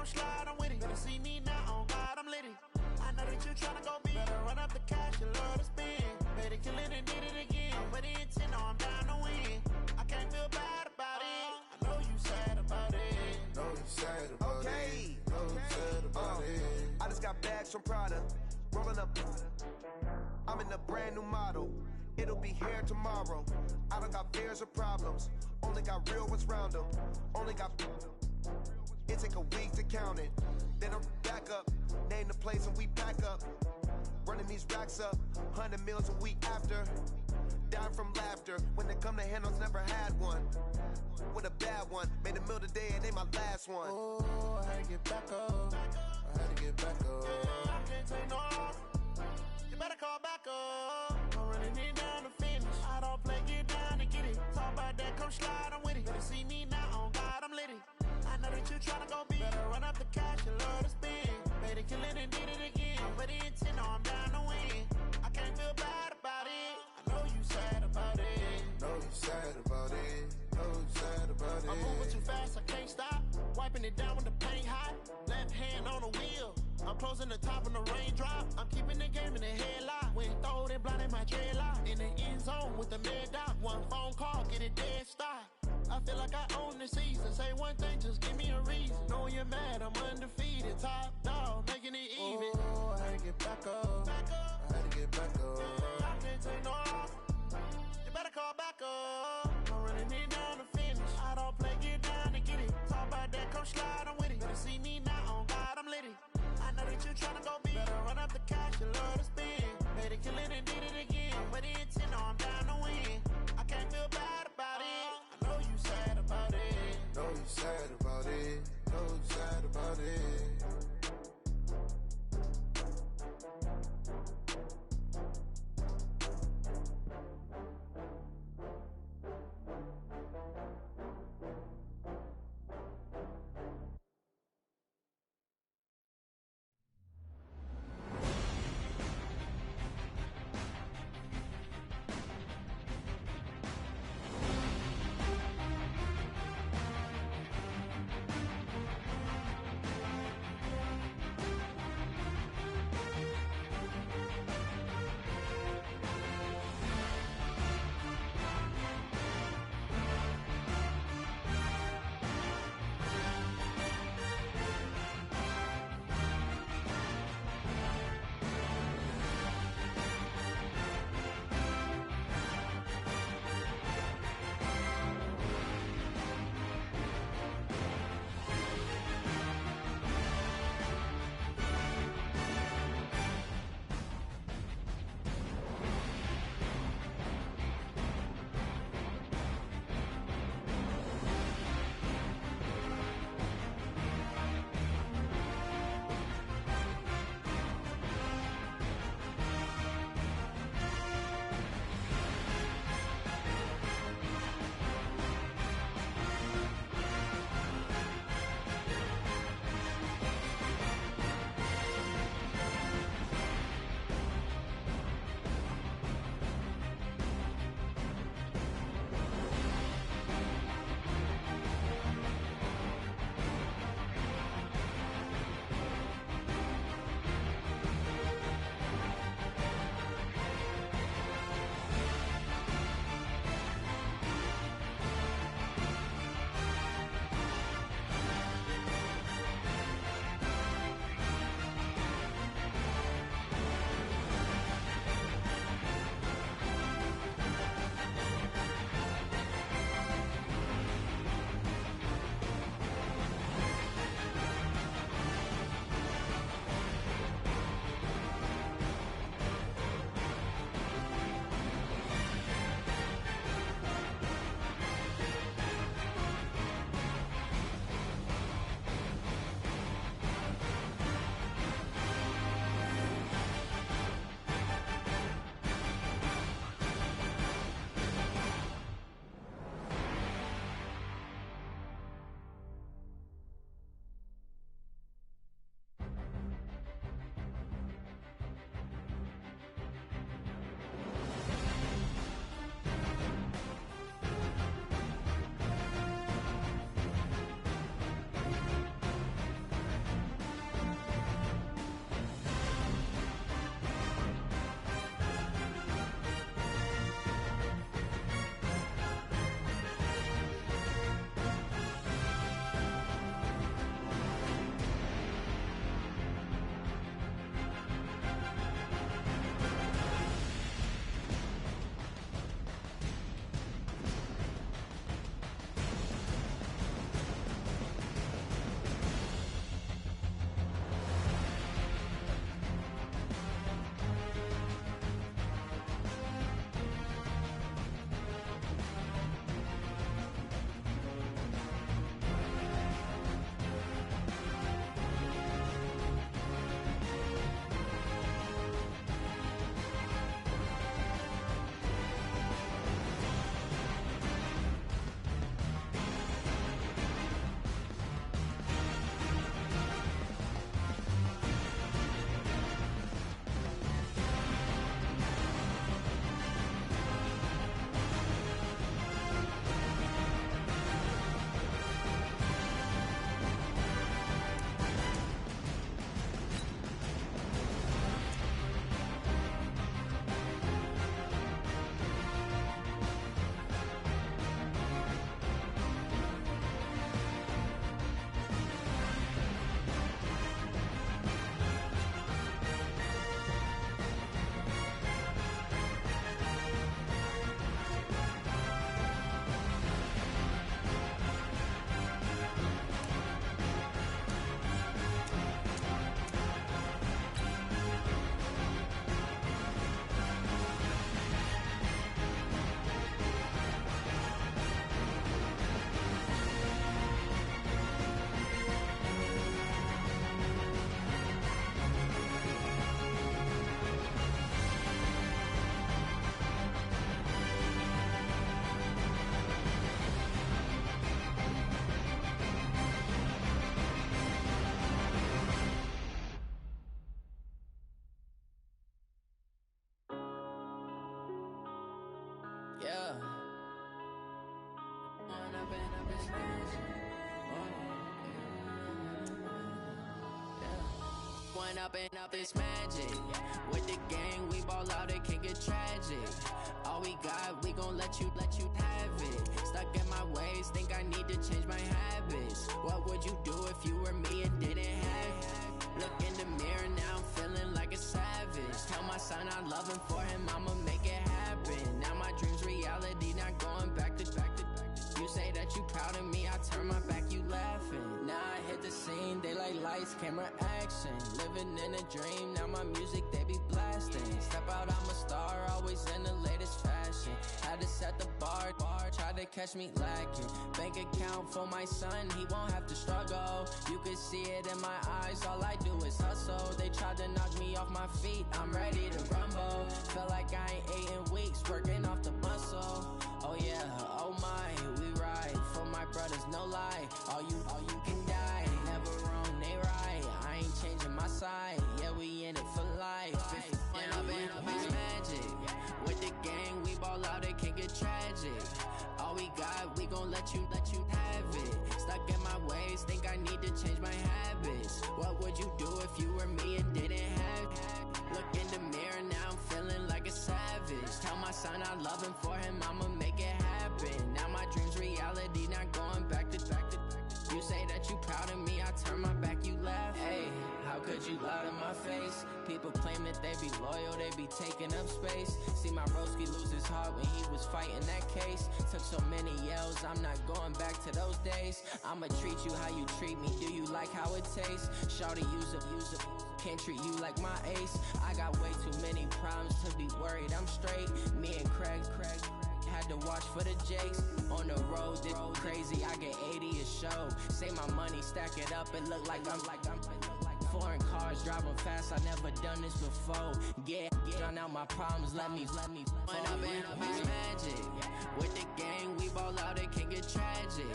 come slide, I'm with it. Better see me now, on God, I'm litty. I know that you tryna go big. Better run up the cash, you love to spend. Better kill it and did it again. I'm with the intent, no, I'm down to win. I can't feel bad about it. I know you sad about it. Know you sad about it. Know you sad about it. I just got bags from Prada. Rolling up. I'm in a brand new model. It'll be here tomorrow. I don't got fears or problems. Only got real ones round them. Only got. It take a week to count it. Then I'm back up. Name the place and we pack up. Running these racks up. 100 meals a week after. Down from laughter. When they come to handles, never had one. With a bad one. Made a meal today and ain't my last one. Oh, I had to get back up. I had to get back up. I can't take no off. You better call back up. I'm running it down to finish. I don't play, get down and get it. Talk about that, come slide, I'm with it. Better see me now, on God, I'm litty. I know that you tryna go big. Better run up the cash, you love to spend. Better kill it and did it again. But the intent, no, I'm down to win. I can't feel bad about it. I know you sad about it. Know you sad about it. Know you sad about it. I'm moving too fast, I can't stop. Wiping it down with the paint hot. Left hand on the wheel. I'm closing the top when the raindrop. I'm keeping the game in the headlock. When throwed and blinded my dreadlock. In the end zone with the mad dot. One phone call, get it dead stop. I feel like I own the season. Say one thing, just give me a reason. Knowing you're mad, I'm undefeated. Top dog, making it even. Oh, I had to get back up. I had to get back up. I can't take no off. You better call back up. I'm running it down to finish. I don't play, get down and get it. Talk about that, come slide, I'm with it. Better see me now, on God, I'm litty. I know that you tryna go big. Better run up the cash, you love to spend. Better kill it and did it again. But the intent, no, I'm down to win. I can't feel bad about it. I know you sad about it. Know you sad about it. Know you sad about it. Run up and up, it's magic. With the gang, we ball out, it can get tragic. All we got, we gon' let you have it. Stuck in my ways, think I need to change my habits. What would you do if you were me and didn't have it? Look in the mirror, now I'm feeling like a savage. Tell my son I love him, for him I'ma make it happen. Now my dream's reality, not going back to. You say that you proud of me, I turn my back, you laughing. Now I hit the scene, they like lights, camera, action. Living in a dream, now my music, they be blasting. Step out, I'm a star, always in the latest fashion. Had to set the bar, try to catch me lacking. Bank account for my son, he won't have to struggle. You can see it in my eyes, all I do is hustle. They tried to knock me off my feet, I'm ready to rumble. Felt like I ain't ate in weeks, working off the muscle. Oh yeah, oh my, we ride for my brothers, no lie. All you can die, never wrong, they right. I ain't changing my side, yeah, we in it for life. And up it's magic. With the gang, we ball out, it can get tragic. All we got, we gon' let you have it. Stuck in my ways, think I need to change my habits. What would you do if you were me and didn't have it? Look in the mirror, now I'm feeling like a savage. Tell my son I love him, for him I'ma make it happen. Now my dream's reality, not going back to. You say that you proud of me, I turn my back, you laugh. Hey, how could you lie to my face? People claim that they be loyal, they be taking up space. See my broski lose his heart when he was fighting that case. Took so many yells, I'm not going back to those days. I'ma treat you how you treat me, do you like how it tastes? Shawty, use up, can't treat you like my ace. I got way too many problems to be worried, I'm straight. Me and Craig had to watch for the Jakes. On the road, this crazy, I get 80 a show. Say my money, stack it up, it look like I'm foreign cars, driving fast, I never done this before. Yeah, drown out my problems, let me run up and up, it's magic. With the gang, we ball out, it can get tragic.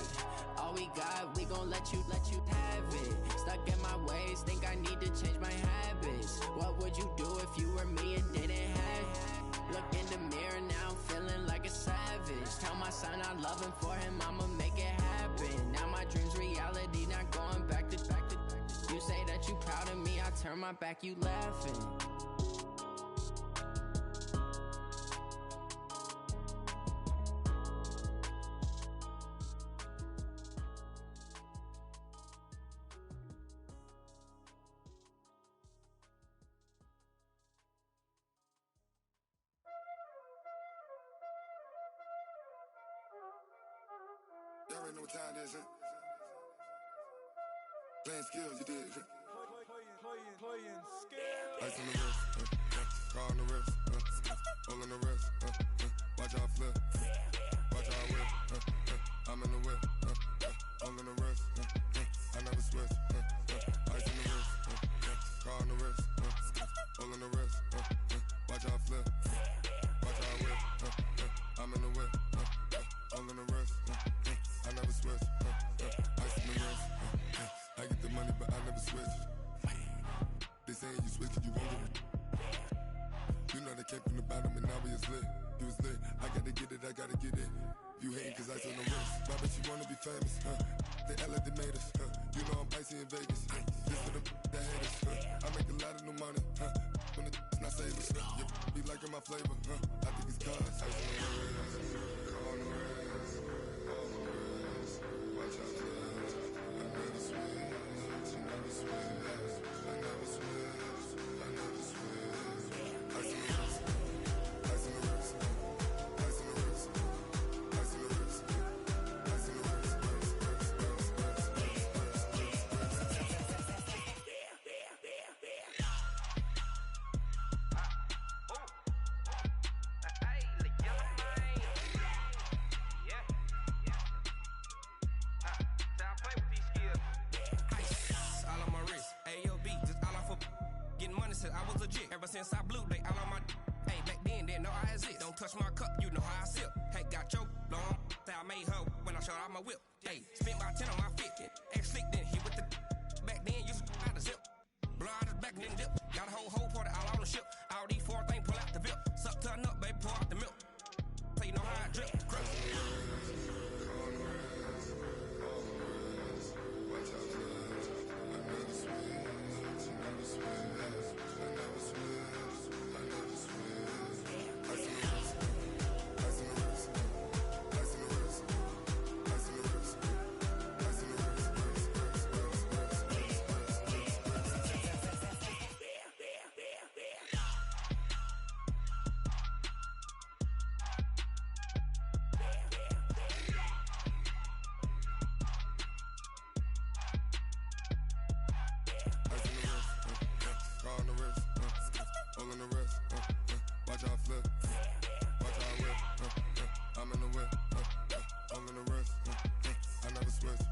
All we got, we gon' let you have it. Stuck in my ways, think I need to change my habits. What would you do if you were me and didn't have it? Look in the mirror, now I'm feeling like a savage. Tell my son I love him, for him I'ma make it happen. Now my dream's reality, not going back to. You say that you proud of me, I turn my back, you laughing. Y'all already know what time it is, huh? Playing skills, you did. Playing skills. Ice on the wrist, car on the wrist, hole in the wrist, watch out flip, watch out whip, I'm in the whip, hole in the wrist, I never switch, ice on the wrist, car on the wrist, hole in the wrist, watch out flip, watch out whip, I'm in the whip, hole in the wrist, I never switch, ice on the wrist, I get the money but I never switch. They saying you switch it, you won't get it. You know they came from the bottom and now we is lit. You was lit, I gotta get it, I gotta get it. You hating cause ice on the wrist. My bitch, you wanna be famous, They act like they made us, You know I'm icy in Vegas, This for the that hate us, I make a lot of new money, When it's not savers, Be liking my flavor, I think it's cause ice on the wrist, on the wrist, on the wrist. Watch out, cause I never switch, you never switch. I never switch, I never switch. Ice in the wrist, ice in the wrist, ice in the wrist, ice in the wrist, ice in the wrist, I was legit. Ever since I blew, they all on my. Hey, back then, didn't know I exist. Don't touch my cup, you know how I sip. Hey, got your long. Say I made her when I showed out my whip. Hey, spent about 10 on my fit. Ex slick, then he with the. Back then, used to out the zip. Blow out his back, then dip. Got a whole party all on the ship. All these four things pull out the VIP. Suck turn up, baby, pour out the milk. So you know how I drip. Crush. Watch out, I never switch, you never switch. on the wrist, all on the wrist, watch out flip, watch out whip, I'm in the whip, all on the wrist, I never switch.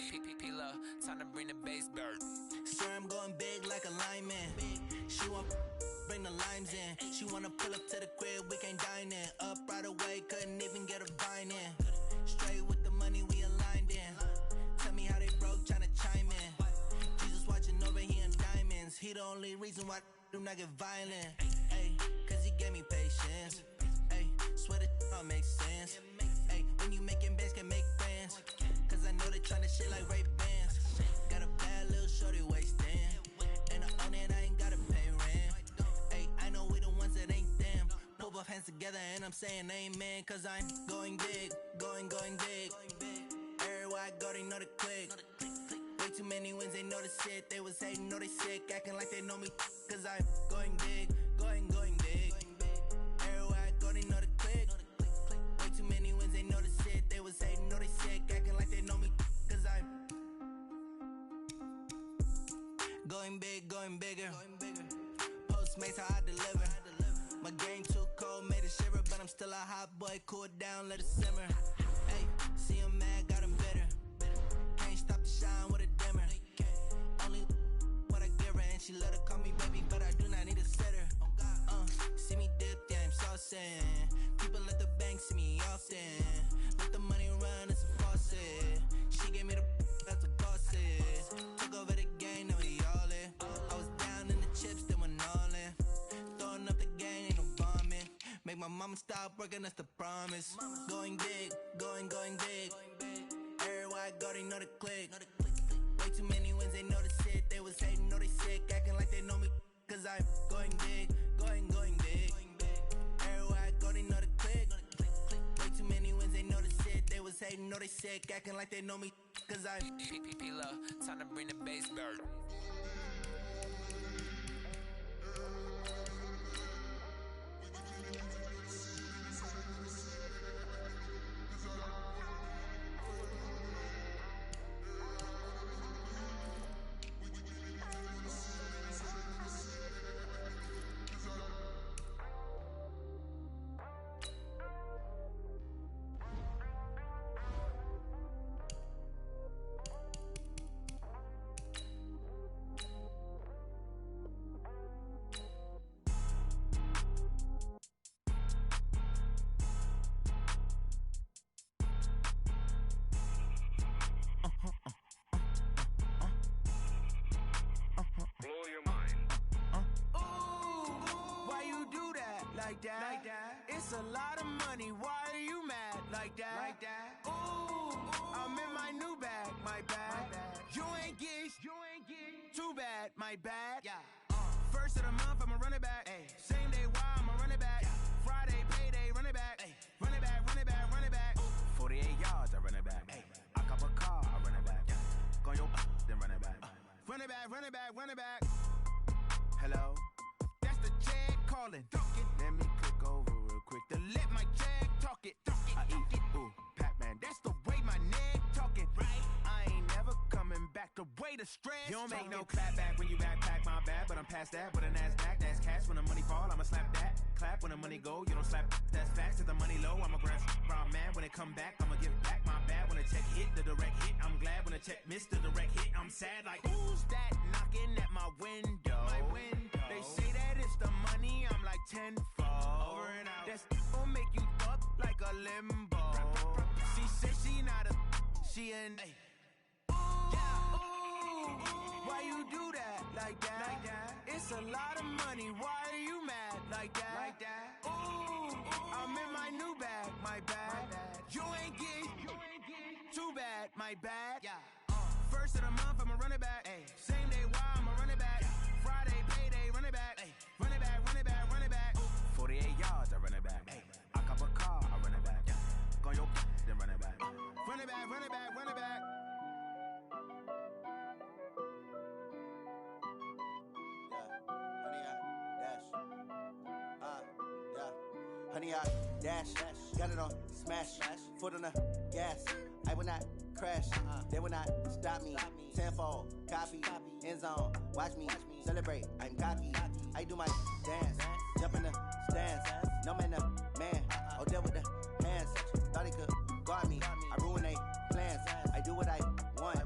P-P-P-P-P-Love, time to bring the bass bird. Swear I'm going big like a lineman. She want bring the limes in. She wanna pull up to the crib, we can't dine in. Up right away, couldn't even get a vine in. Straight with the money we aligned in. Tell me how they broke, tryna chime in. Jesus watching over here in diamonds. He the only reason why I do not get violent. Ay, cause he gave me patience. Ay, swear that all makes sense. Ay, when you making bands, can make friends. Cause I know they tryna shit like Ray-Bans. Got a bad little shorty wasting. And I own it, I ain't gotta pay rent. Ay, I know we the ones that ain't them. Pull both hands together and I'm saying amen. Cause I'm going big, going big. Everywhere I go, they know the click. Way too many wins, they know the shit. They was hating, know they sick, acting like they know me. Cause I'm going big, going big. Everywhere I go, they know the click. Way too many wins, they know the shit. They was hating, know they sick, acting like they know me. Cause I'm going big, going bigger. Postmates, how I deliver. My game too cold, made it shiver. But I'm still a hot boy, cool it down, let it simmer. Hey, see him mad, got him bitter. Can't stop the shine with a dimmer. Only what I give her, and she let her call me baby, but I do not need a sitter. See me dip, yeah, I'm saucing. People at the bank see me often. Let the money run, it's a faucet. She gave me the that's a boss it. Took over the game, now we all in. I was down in the chips, then went all in. Throwing up the gang, ain't no bombing. Make my mama stop working, that's the promise. Going big, going big. Everywhere I go, they know the click. Way too many wins, they know the shit. They was hating, know they sick, acting like they know me. Cause I'm going big, going big. Everywhere I go, they know the click. Way too many wins, they know the shit. They was hating, know they sick, acting like they know me. Cause I'm P-P-P-Love, time to bring the bass bird. Like that. It's a lot of money. Why are you mad like that? Ooh, I'm in my new bag. My bad. You ain't get too bad. My bad. First of the month, I'ma run it back. Same day, why I'ma run it back. Friday, payday, run it back. Run it back, run it back, run it back. 48 yards, I run it back. I cop a car, I run it back. Go your then run it back. Run it back, run it back, run it back. Hello? That's the jag calling. Let me click over real quick to let my jag talk it. I eat it, ooh, Pac-Man. That's the way my neck talking. Right? I ain't never coming back. The way the stress. You don't make no clap back when you backpack, my bad. But I'm past that with a NASDAQ. That's cash when the money fall. I'ma slap that. Clap when the money go. You don't slap. That's facts. If the money low, I'ma grab brown man. When it come back, I'ma give back my bad. When the check hit, the direct hit. I'm glad when the check missed the direct hit. I'm sad like who's that knocking at my window? My window. They say that it's the money. I'm like tenfold. Over and out. That's gon' make you up like a limbo. She said she not a. She an. Why you do that like that? It's a lot of money. Why are you mad like that? Ooh, I'm in my new bag. My bad. You ain't get too bad. My bad. First of the month, I'ma run it back. Same day, why I'ma run it back. Friday, payday, run it back. Run it back, run it back, run it back. 48 yards, I run it back. I cop a car, I run it back. Go your then run it back. Run it back, run it back, run it back. Honey, I dash, got it on smash, foot on the gas. I will not crash, they will not stop me. Tenfold, copy, end zone, watch me celebrate. I'm cocky, I do my dance, jump in the stands. No man, man, oh there with the hands. Thought he could guard me, I ruin they plans. I do what I want.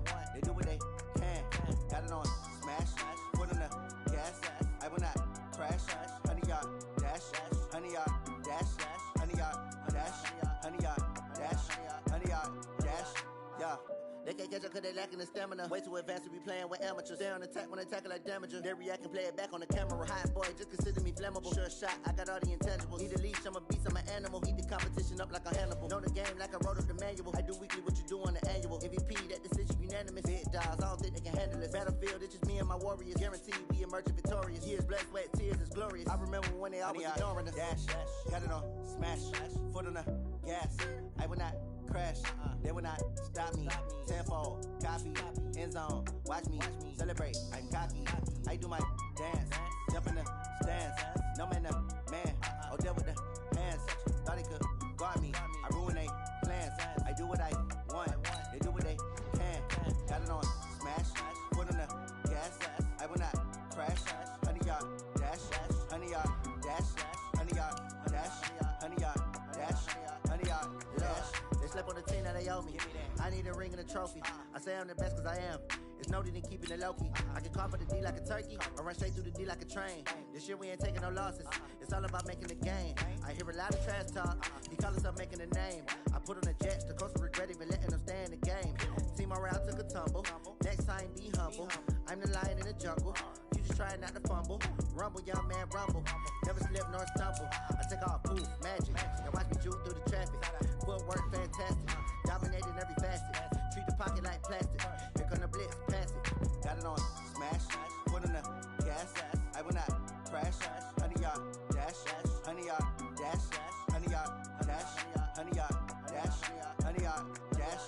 can't catch up cause they lacking the stamina. Way too advanced to be playing with amateurs. Stay on attack when attack like damager. They react and play it back on the camera. Hot boy, just consider me flammable. Sure shot, I got all the intangibles. Need a leash, I'm a beast, I'm an animal. Heat the competition up like a Hannibal. Know the game like I wrote up the manual. I do weekly what you do on the annual. MVP, that decision unanimous. Big dogs, I don't think they can handle it. Battlefield, it's just me and my warriors. Guaranteed we emerge victorious. Years, blood, sweat, tears, is glorious. I remember when they always ignoring us. Dash, got it on, smash, foot on the gas. I will not crash, they will not stop me. Tenfold, copy, end zone, watch me celebrate. I'm cocky, I do my dance, jump in the stands. No man, man, oh deal with the hands. Thought he could guard me, I ruin they plans. I do what I want, they do what they can. Got it on, smash, foot on the gas. I will not crash, 100-yard dash, 100-yard dash, 100-yard dash, 100-yard dash, 100-yard dash. They slept on the team that they owe me. I need a ring and a trophy. I say I'm the best cause I am. It's noted in keeping it low-key. I can call for the D like a turkey or run straight through the D like a train. This year we ain't taking no losses. It's all about making the game. I hear a lot of trash talk. He call himself making a name. I put on the Jets. The coach will regret even letting them stay in the game. Team morale took a tumble. Next time be humble. I'm the lion in the jungle. You just try not to fumble. Rumble, young man, rumble. Never slip nor stumble. I take off, poof, magic. Now watch me juke through the traffic. Footwork fantastic. Dominating every facet. Treat the pocket like plastic. Here come the blitz, pass it. Got it on, smash. Put on the gas. I will not crash. 100-yard dash. 100-yard dash. 100-yard dash. 100-yard dash. 100-yard dash.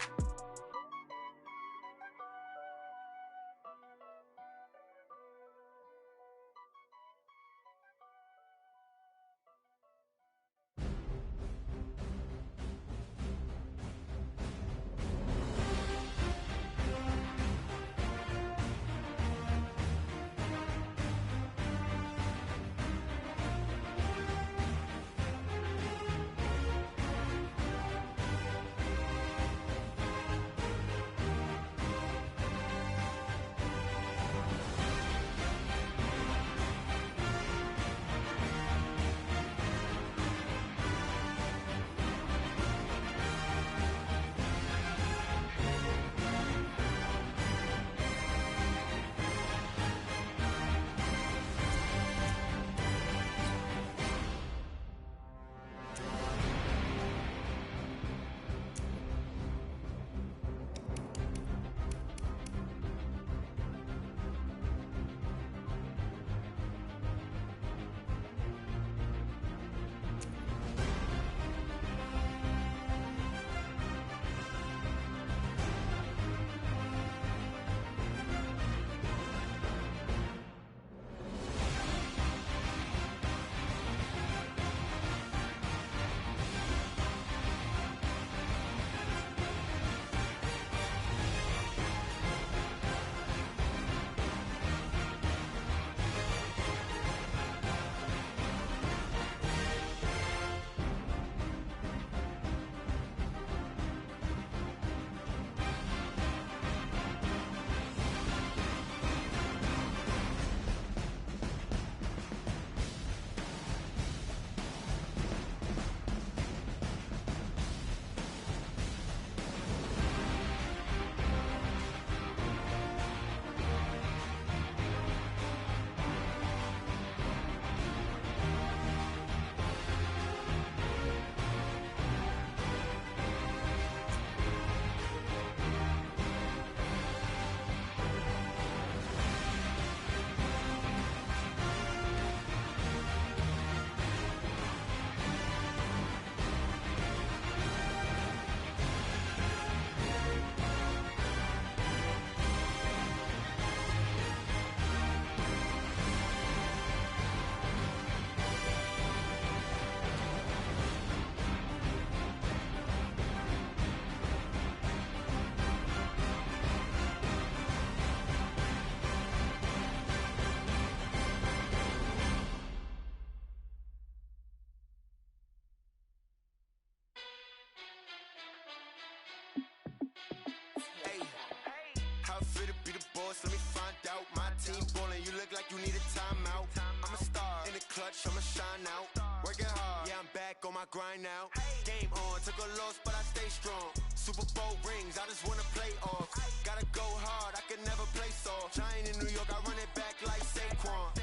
Let me find out. My team ballin', you look like you need a timeout. I'm a star in the clutch, I'ma shine out. Working hard, yeah, I'm back back on my grind now. Game on, took a loss, but I stay strong. Super Bowl rings, I just wanna play off. Gotta go hard, I can never play soft. Giant in New York, I run it back like Saquon.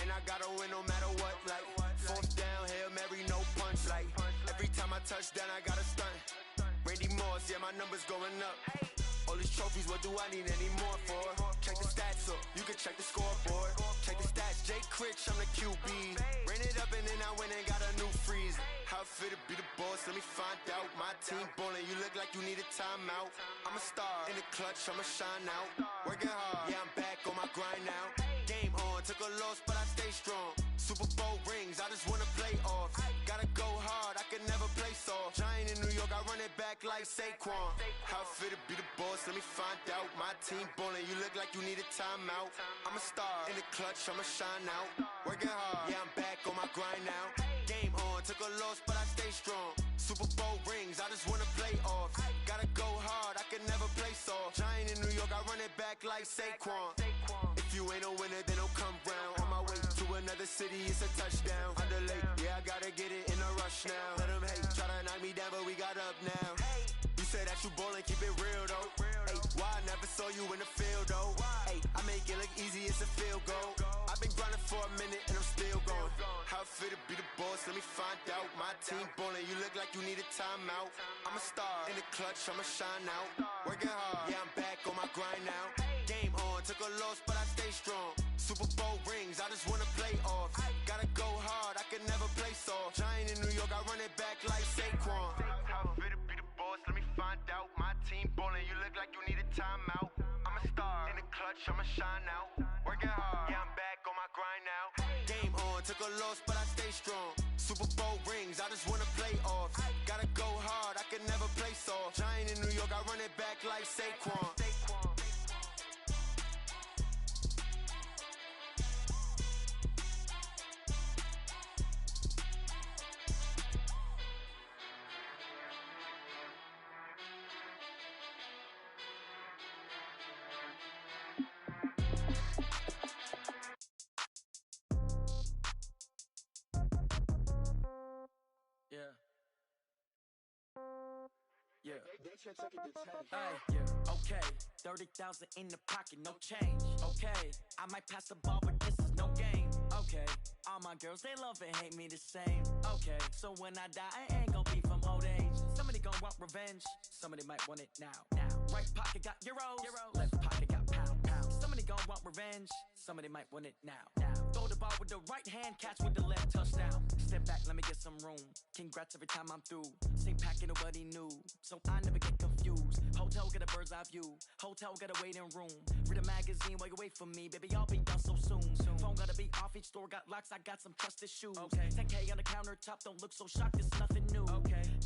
And I gotta win no matter what, like fourth down, Hail Mary, no punch. Like every time I touch down, I gotta stunt. Randy Moss, yeah, my numbers going up. All these trophies, what do I need any more for? Check the stats up, you can check the scoreboard. Check the stats, Jay Critch, I'm the QB. Ran it up and then I went and got a new freeze. How it feel to be the boss, let me find out. My team ballin', you look like you need a timeout. I'm a star, in the clutch, I'ma shine out. Working hard, yeah, I'm back on my grind now. Game on, took a loss, but I stay strong. Super Bowl rings, I just wanna play off. Gotta go hard, I can never play soft. Giant in New York, I run it back like Saquon. How it feel to be the boss, let me find out. My team ballin', you look like you need a timeout. I'm a star, in the clutch, I'ma shine out. Working hard, yeah, I'm back on my grind now. Game on, took a loss, but I stay strong. Super Bowl rings, I just wanna play off. Gotta go hard, I can never play soft. Giant in New York, I run it back like Saquon. If you ain't a winner, then don't come round. On my way to another city, it's a touchdown. Underlay, yeah, I gotta get it in a rush now. Let them hate, try to knock me down, but we got up now. You say that you ballin', keep it real though. Hey, why I never saw you in the field though? Hey, I make it look easy, it's a field goal. I've been grinding for a minute and I'm still going. How it feel to be the boss, let me find out. My team ballin', you look like you need a timeout. I'm a star, in the clutch, I'ma shine out. Working hard, yeah, I'm back on my grind now. Game on, took a loss, but I stay strong. Super Bowl rings, I just wanna play off. Gotta go hard, I can never play soft. Giant in New York, I run it back like Saquon. How it feel to be the boss, let me find out. My team ballin', you look like you need a timeout. I'm a star, in the clutch, I'ma shine out. Working hard, yeah, I'm back on my grind now. Game on, took a loss, but I stay strong. Super Bowl rings, I just wanna play off. Gotta go hard, I can never play soft. Giant in New York, I run it back like Saquon. Yeah. Yeah. Hey, yeah. Okay. 30,000 in the pocket, no change. Okay. I might pass the ball, but this is no game. Okay. All my girls, they love and hate me the same. Okay. So when I die, I ain't gon' be from old age. Somebody gon' want revenge. Somebody might want it now. Right pocket got euros. Left pocket got pound. Somebody gon' want revenge. Somebody might want it now. Throw the ball with the right hand, catch with the left, touchdown. Step back, let me get some room. Congrats every time I'm through. Same packet, nobody knew, so I never get confused. Hotel got a bird's eye view. Hotel got a waiting room. Read a magazine while you wait for me, baby. I'll be done so soon. Phone gotta be off. Each store got locks. I got some trusted shoes. 10K on the countertop. Don't look so shocked. It's nothing new.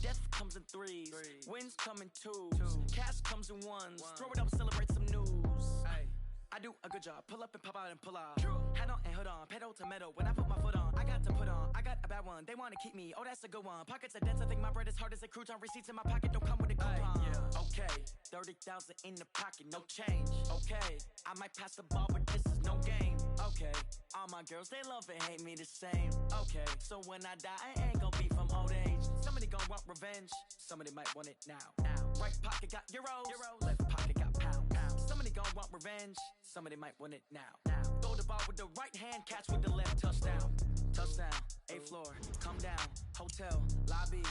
Death comes in threes. Wins come in twos. Cash comes in ones. Throw it up, celebrate some news. I do a good job. Pull up and pop out and pull out. Head on and hood on. Pedal to metal. When I put my foot on, I got to put on. I got a bad one. They want to keep me. Oh, that's a good one. Pockets are dense. I think my bread is hard as a crouton. Receipts in my pocket don't come with a coupon. Okay. 30,000 in the pocket. No change. Okay. I might pass the ball, but this is no game. Okay. All my girls, they love and hate me the same. Okay. So when I die, I ain't gon' be from old age. Somebody gon' want revenge. Somebody might want it now. Right pocket got euros. Left pocket got pound. Somebody gon' want revenge. Somebody might want it now. Throw the ball with the right hand, catch with the left, touchdown. Touchdown, 8th floor, come down, hotel, lobby.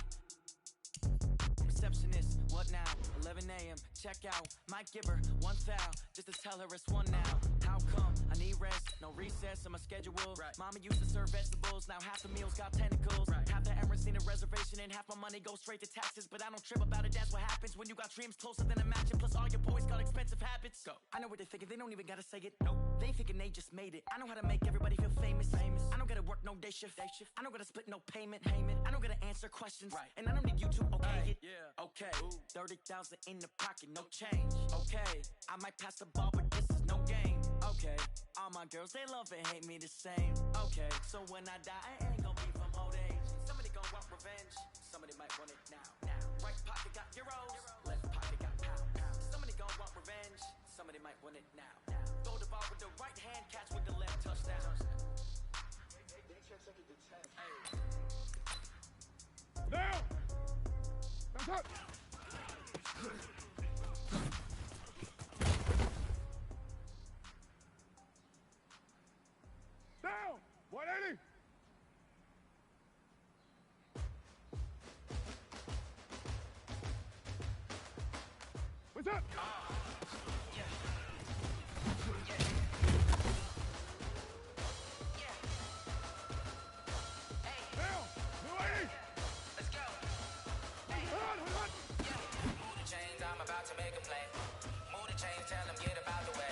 Receptionist, what now? 11 a.m., check out. Might give her one foul, just to tell her it's one now. How come? I need rest, no recess in my schedule. Mama used to serve vegetables, now half the meals got tentacles. Half the errands need a reservation and half my money goes straight to taxes. But I don't trip about it, that's what happens when you got dreams closer than a mansion. Plus all your boys got expensive habits. Go. I know what they're thinking, they don't even gotta say it. Nope. They thinking they just made it. I know how to make everybody feel famous. I don't gotta work no day shift. I don't gotta split no payment. I don't gotta answer questions. And I don't need you to okay it. Okay, 30,000 in the pocket, no change. Okay, I might pass the ball, but this is no game. Okay, all my girls, they love and hate me the same. Okay, so when I die, I ain't gon' be from old age. Somebody gon' want revenge. Somebody might want it now. Right pocket got euros. Left pocket got pound. Somebody gon' want revenge. Somebody might want it now. Throw the ball with the right hand, catch with the left, touchdown. Down. That's up. Down. 180. What's up? About to make a play. Move the chains, tell them get about the way.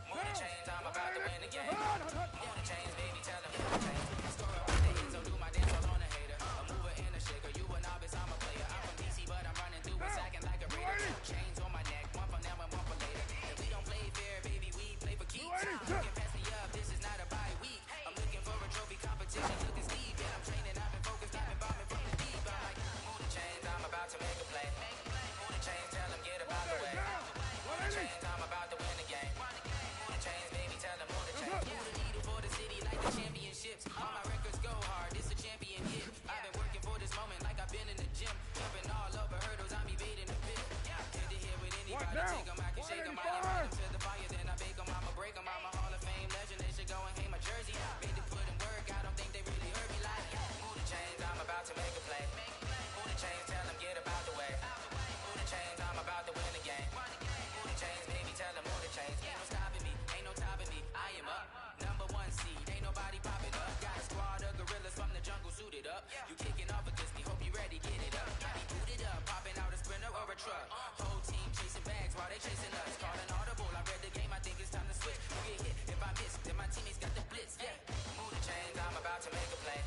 Move the chains, I'm about to win the game. Move the chains, baby, tell them get the chains. Score up the hits, so do my dance all on a hater. A mover and a shaker, you a novice, I'm a player. I'm from DC, but I'm running through it, sacking like a raider. Chains on my neck, one for now and one for later. If we don't play fair, baby, we play for keeps. You can pass me up, this is not a bye week. I'm looking for a trophy competition, looking steep. Yeah, I'm training, I've been focused, I've been bombing from the deep. I'm like, move the chains, I'm about to make a play. Move the chains, tell them get about the way. Move the chains, I'm about to win the game. Move the chains, baby, tell them move the chains. Move the needle for the city like the championships. All my records go hard, it's a champion hit. I've been working for this moment like I've been in the gym. Jumping all over hurdles, I'm evading the pit. Head to head with anybody, take them, I can shake them. I invite them to the fire, then I bake them, I'ma break them. I'm a Hall of Fame legend, they should go and hang my jersey. Made to put in work, I don't think they really heard me like. Move the chains, I'm about to make a play. Move the chains, tell them get about the way. Move the chains, I'm about to win the game. Move the chains, baby, tell them move the chains. Ain't no stopping me, ain't no topping me. I am up, number one seed, ain't nobody popping up. Got a squad of gorillas from the jungle suited up. You kicking off against me, hope you ready, get it up. I be booted up, popping out a sprinter or a truck. Whole team chasing bags while they chasing us. Calling audible, I read the game, I think it's time to switch. You get hit, if I miss, then my teammates got the blitz. Yeah, move the chains, I'm about to make a play.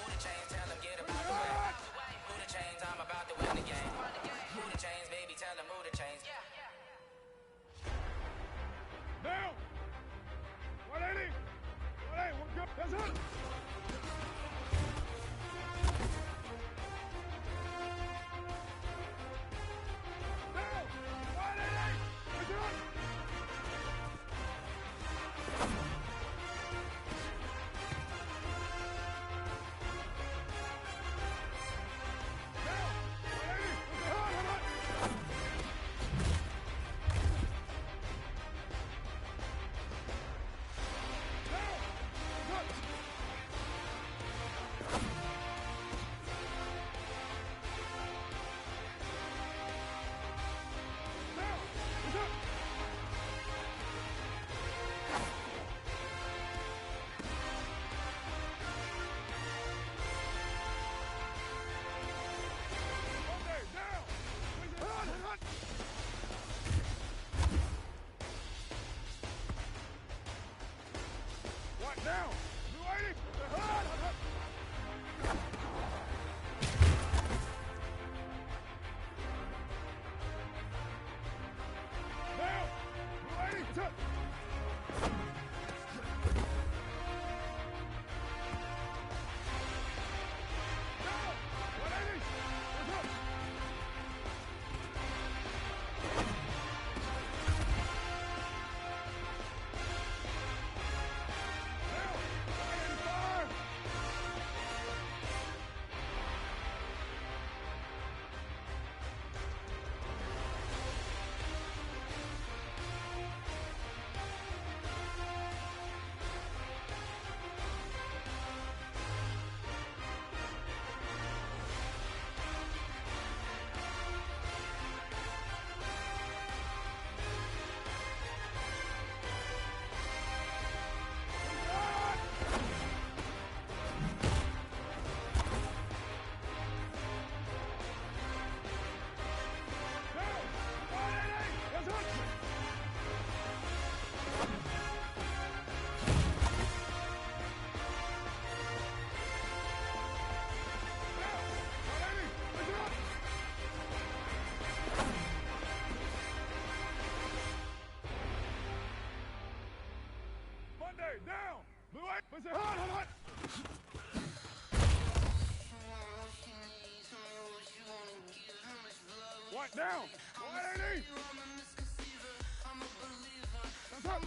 Move the chains, tell them get about the way. Move the chains, I'm about to win the game. Move the chains, baby, tell them move the chains. Down. 180. 180. We're good. That's it. Down. 180. That's it. Down. 280. Down. 280. Touch. Down. 180. Touch. Down! Blue eye! Listen, hot! What? Down! 180! That's up!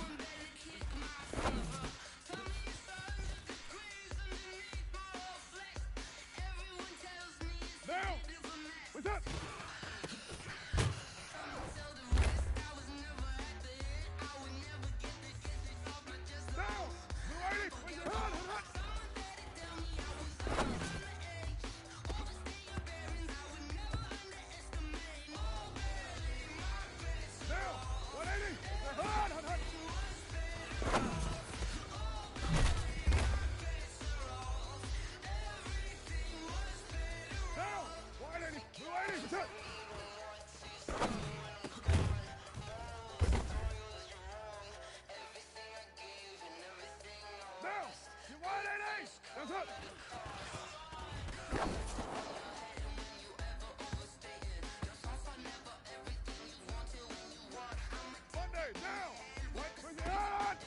Monday, down. Wait, bring it on.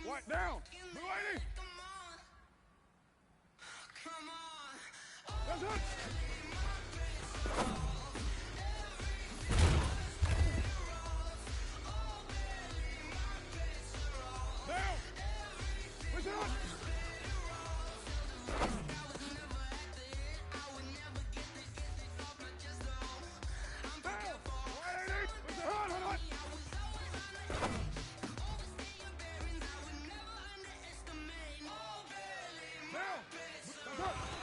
What down? Blue 80. That's it. Down. Push it on. Down. 180. Push it on. Hold on. Down. That's it.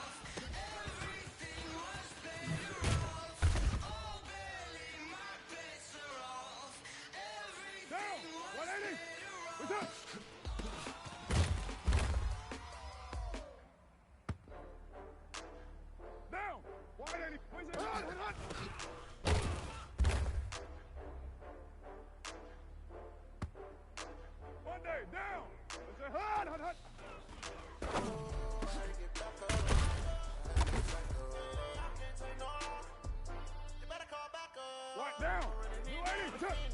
Down. 180. Push it. Down. 180. Push it on. Hold on. Monday, down. Push it on. Hold on. What down? Blue 80. That's it.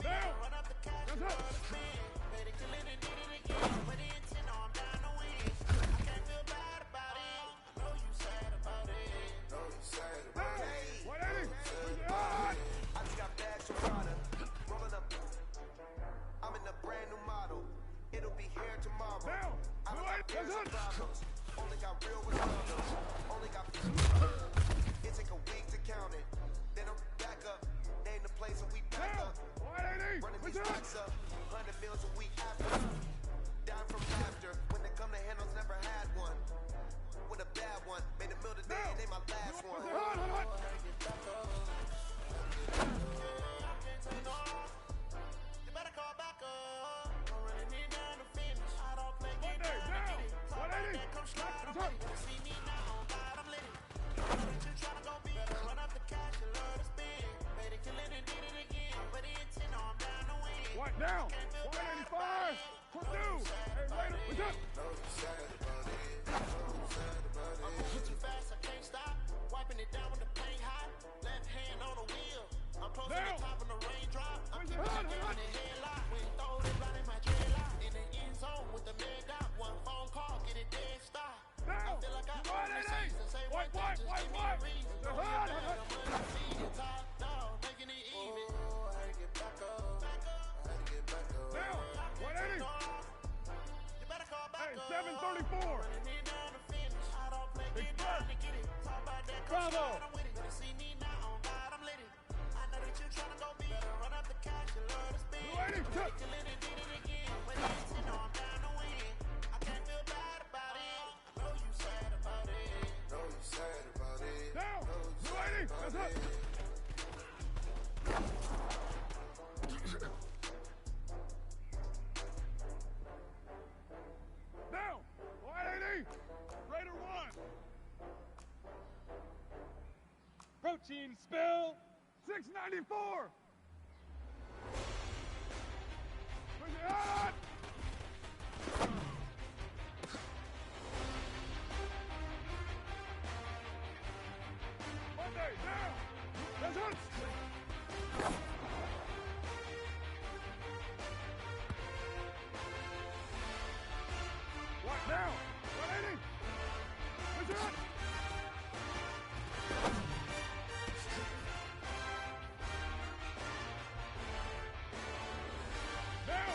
Down. That's it. Down. 180. Push it on. I just got bags from Prada, rolling up. I'm in a brand new model. It'll be here tomorrow. Down. I don't Blue got 80. fears That's or it. problems. Only got real with problems. Only got. It take a week to count it. Then I'm back up. Name the place and we back Down. up. 180. Running Push these it on. stacks up. 100 meals a week after. Down from laughter. When they come to handles, never had one. With a bad one. Made a meal today and they my last one. Push it on. Hold on. You better call back up. I'm running it down to finish. I don't play Monday, down. 180. come slide. That's it. See me now on God, I'm lit. I know that you tryna go big. Better run up the cash, you love to spend. Made it, kill it, and did it again. Put the intent on, I'm down to win. What down? 185. Purdue. Hey, later. Push it. I'm moving too fast, I can't stop. Wiping it down with the paint hot. Left hand on the wheel. I'm close to Down. the top of the raindrop. I'm Push it keeping on. it Hold on. in the headlock. When you throw it right in my dreadlock. In the end zone with the man dot. One phone call, get it dead stop. Down. I feel like I own the 180. season. Say What, one what, thing, just what, give me what? a reason. Push it Throw on. it Hold back, on. I'm undefeated. Top dog, making it even. I had to get back up. I had to get back up. Down. 180. You better call back Hey, up. 734. Running it down to finish. I don't play, Big get Bird. down to get it. Talk about that, come Bravo. slide, I'm with it. Better see me now on God, I'm lit it. I know that you tryna go big. Better run up the cash, you love to spend. Blue 80. Push it. Kill it and did it again. But it's, you know I'm down to win. I can't feel bad about it. I know you sad about it. Know you sad about it. Down. Blue 80. That's it. Down. 180. Raider 1. Protein spill. 694. Push it on. Monday, down. That's it. What now? 180. Push it on. Down.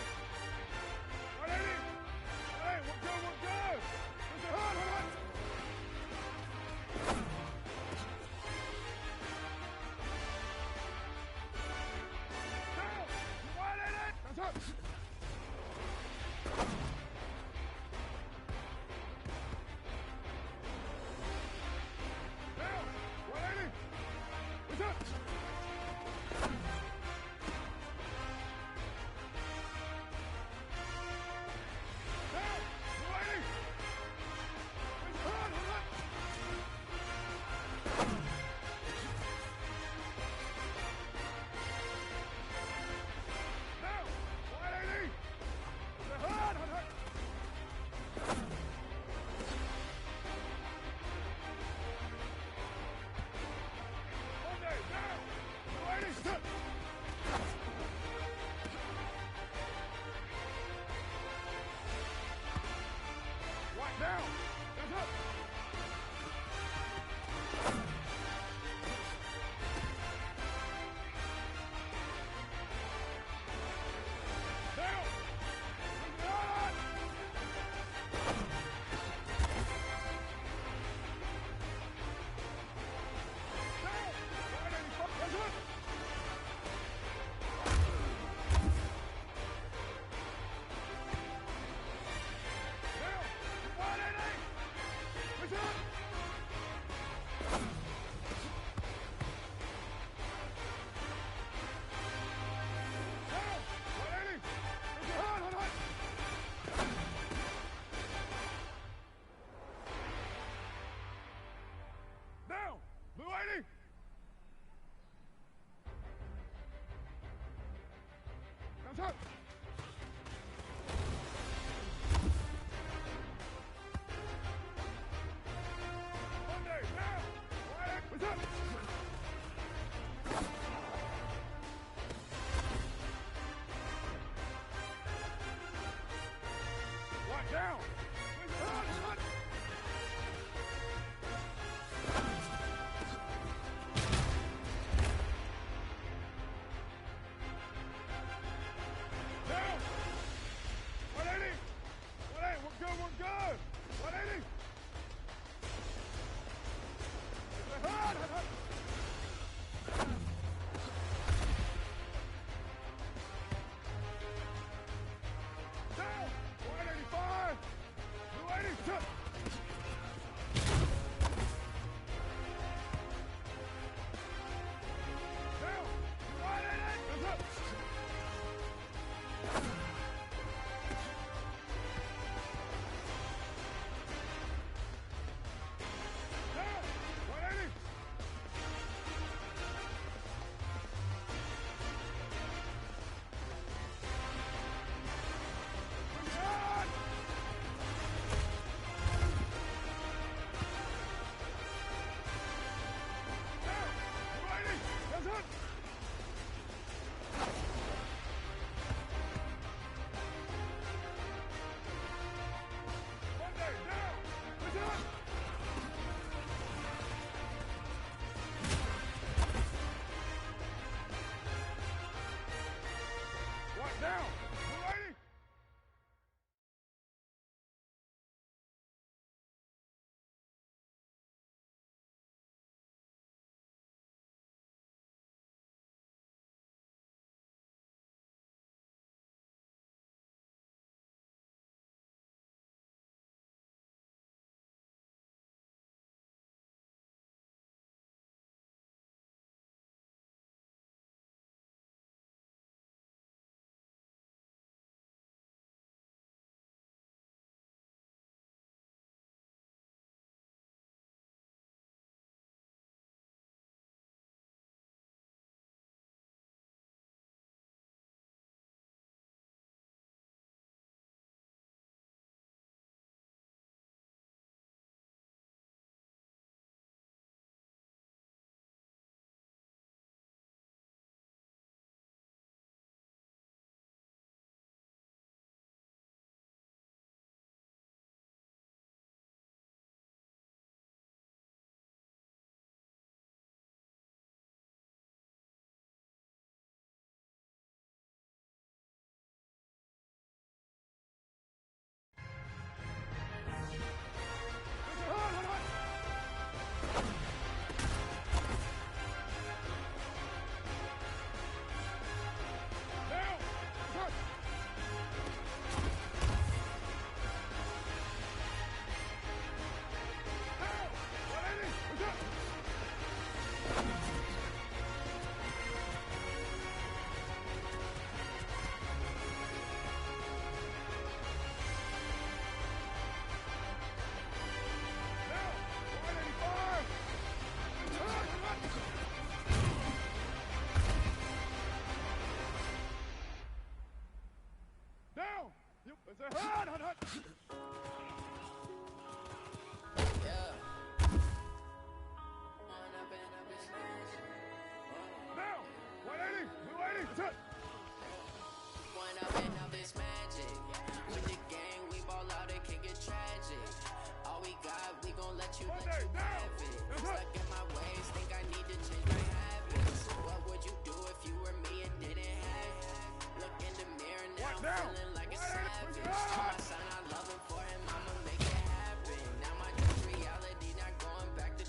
feeling like a savage. Tell my son I love him for him, I'ma make it happen. Now my dream's reality, not going back to.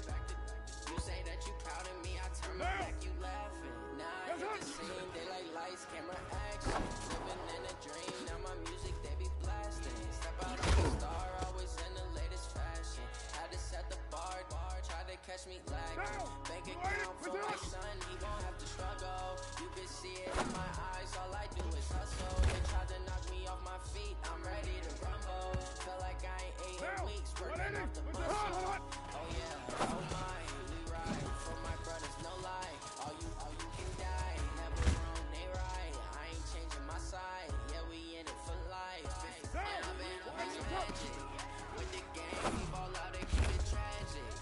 You say that you proud of me, I turn my back, you laughing. Now I hit the scene, they like lights, camera, action. Living in a dream, now my music they be blasting. Step out on the star, always in the latest fashion. Had to set the bar, try to catch me lagging. Bank account for my son, he gon' have to struggle. You can see it in my eyes, all I do is hustle. They tried to knock me off my feet, I'm ready to rumble. Feel like I ain't ate in weeks, working off the muscle. Oh yeah, oh my, we ride for my brothers, no lie. All you can die, never wrong, they right. I ain't changing my side, yeah we in it for life. And I've been magic with the game, we ball out and keep it tragic.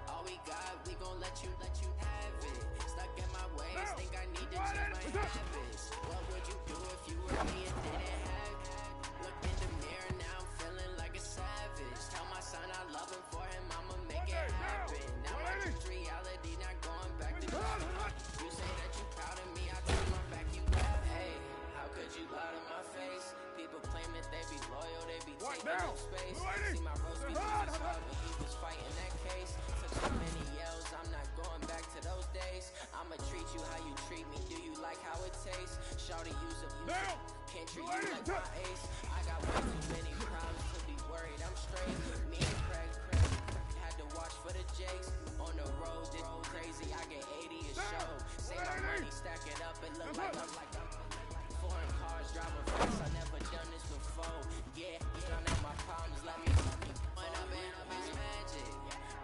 All we got, we gon' let you have it. Stuck in my ways, think I need to change my habits. What would you do if you were me and didn't have it? Look in the mirror, now I'm feeling like a savage. Tell my son I love him for him, I'ma make it happen. Now my dream's reality, not going back to. You say that you proud of me, I turn my back, you laugh. Hey, how could you lie to my face? People claim that they be loyal, they be taking up space. See my roast be up when he was fighting that case. Took so many yells, I'm not going back to those days. I'ma treat you how you treat me, do you like how it tastes? Shawty use up, can't treat you like my ace. I got way too many problems to be worried, I'm straight. Me and Craig had to watch for the Jakes. On the road, did crazy, I get 80 a show. Save my money, stack it up, and look like I'm foreign cars, driving fast, I never done this before. Yeah, drown out my problems, let me when I'm in magic.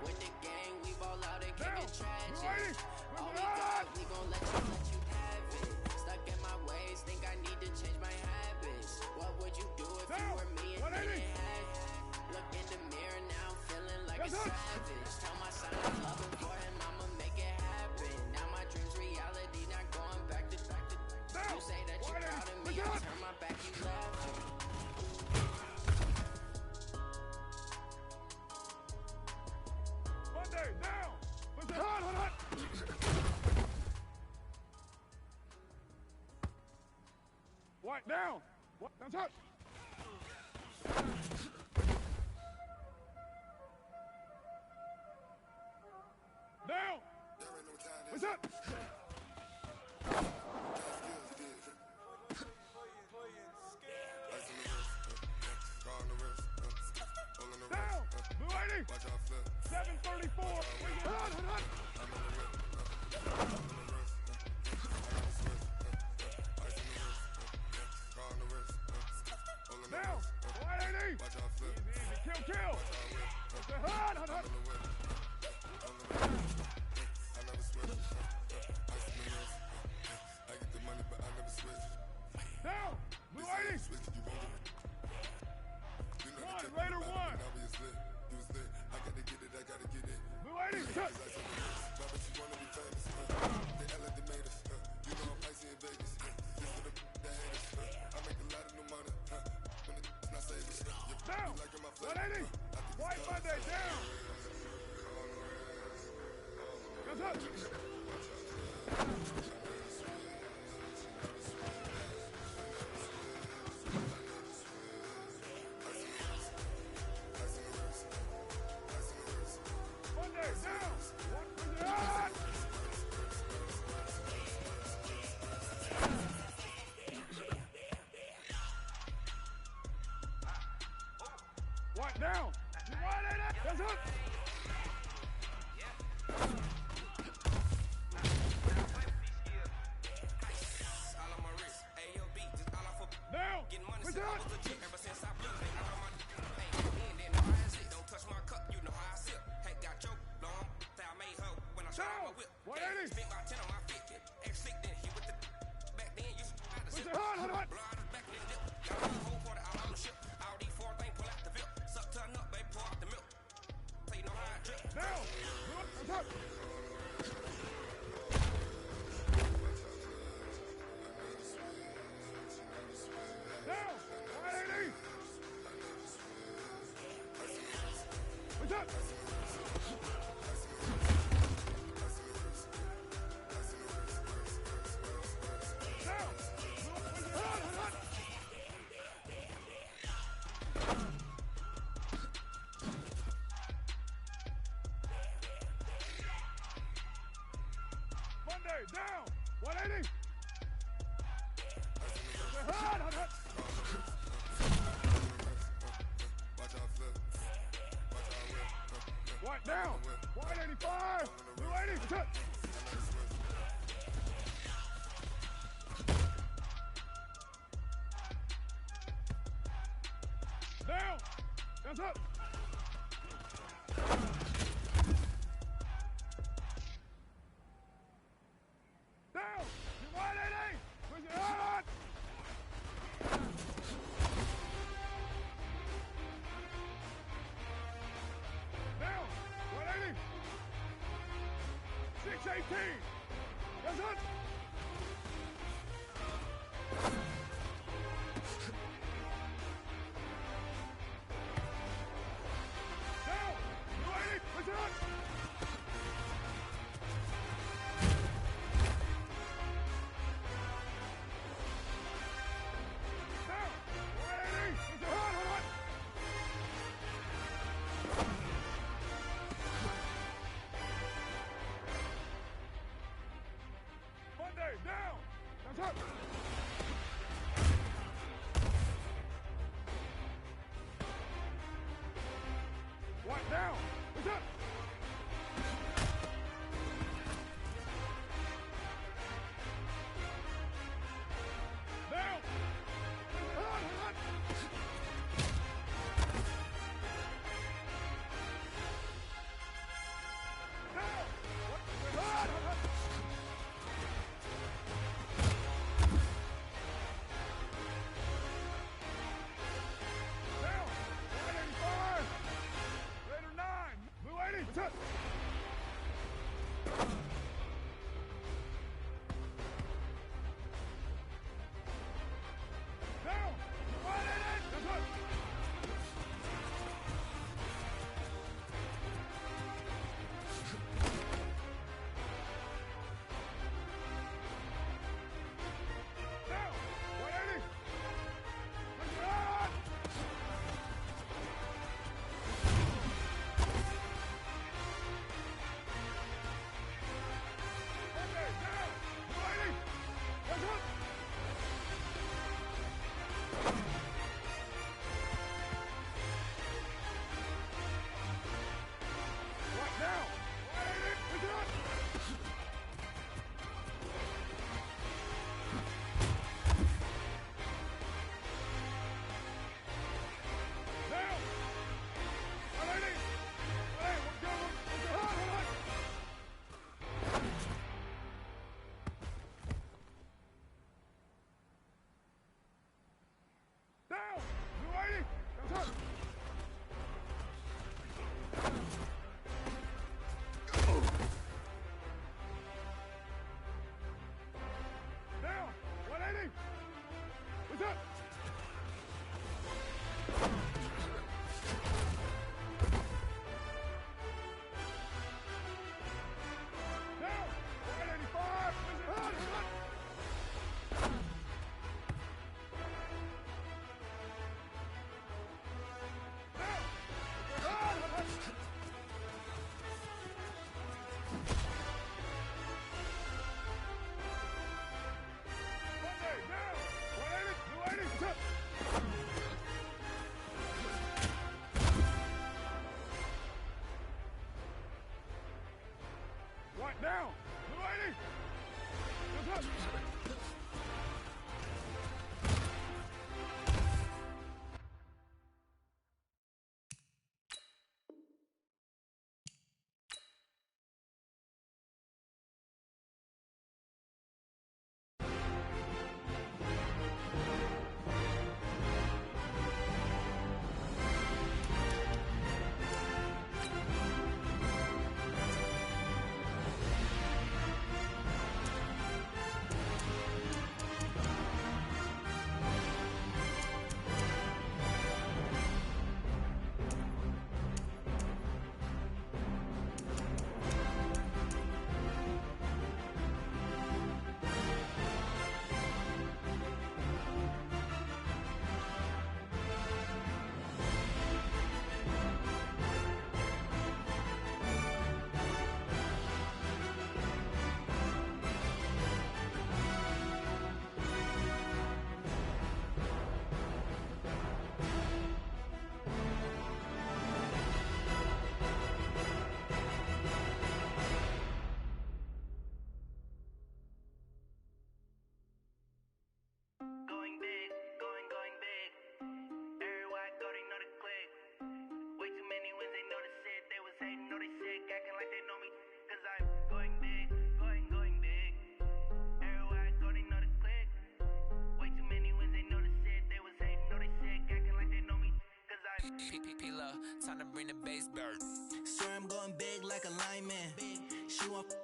With the gang, we ball out and keep it tragic. All we got, we gon' let you have it. Stuck in my ways, think I need to change my habits. What would you do if you were me and didn't have it? Look in the mirror, now I'm feeling like a savage. Tell my son I love him for him, I'ma make it happen. Now my dream's reality, not going back to. You say that you proud of me, I turn my back, you laughing. Monday, down! Hot! White, down! That's hot! Down! What's up? Down! Blue 80! 734! Hot! Down! White 80! Easy, kill! Hot! Down! Blue 80! One, Raider 1! I gotta get it. Blue 80, touch! They act like they made us. You know I'm icy in Vegas. This for the haters. I make a lot of new money. When it's not savings. Down! 180! White Monday, down! That's up! White down. That's up. Down. What's up? Ever since I blew it, I'm on my don't touch my cup, you know how I sip. Hey, got your long, that I made her when I shot my whip. 180. Spent about 10 on my 50. Ex-slick, then he with the back then, you had to sip. Hot. Blood back in the dip. Got a whole party out on the ship. All these four things pull out the VIP. Suck to a nut, baby, pour out the milk. So you know how I drip. Down. That's up. Down. 180. What's up? Down. down. 180. Hard. What down? 185. 280. Touch. Down. That's up. Down. 180. Push it hard. Down. 180. 618. That's it. Down. 280. Push it up. Down. 180. Push it hard. Monday, down. That's up. What down? What's up? Down. Hard. Down. Hard. Down. 185. Raider 9. Blue 80. What's up? Down. 180. That's up. Down. 180. Push it hard. Okay, down. 280. That's up. Right now. 180. Push it up. Down. 180. Hey, what's going on? Push it hard. Down. 280. That's up. Down. 180. What's up? Down. 185. Push it hard. Down. Push it hard. Monday, down. 180. 280. What's up? Right down. 280. That's up. acting like they know me. Cause I'm going big, going big. Everywhere I go, they know the click. Way too many wins, they know the shit. They was hating, know they sick, acting like they know me. Cause I'm P-Love, time to bring the bass bird. Swear I'm going big like a lineman. She want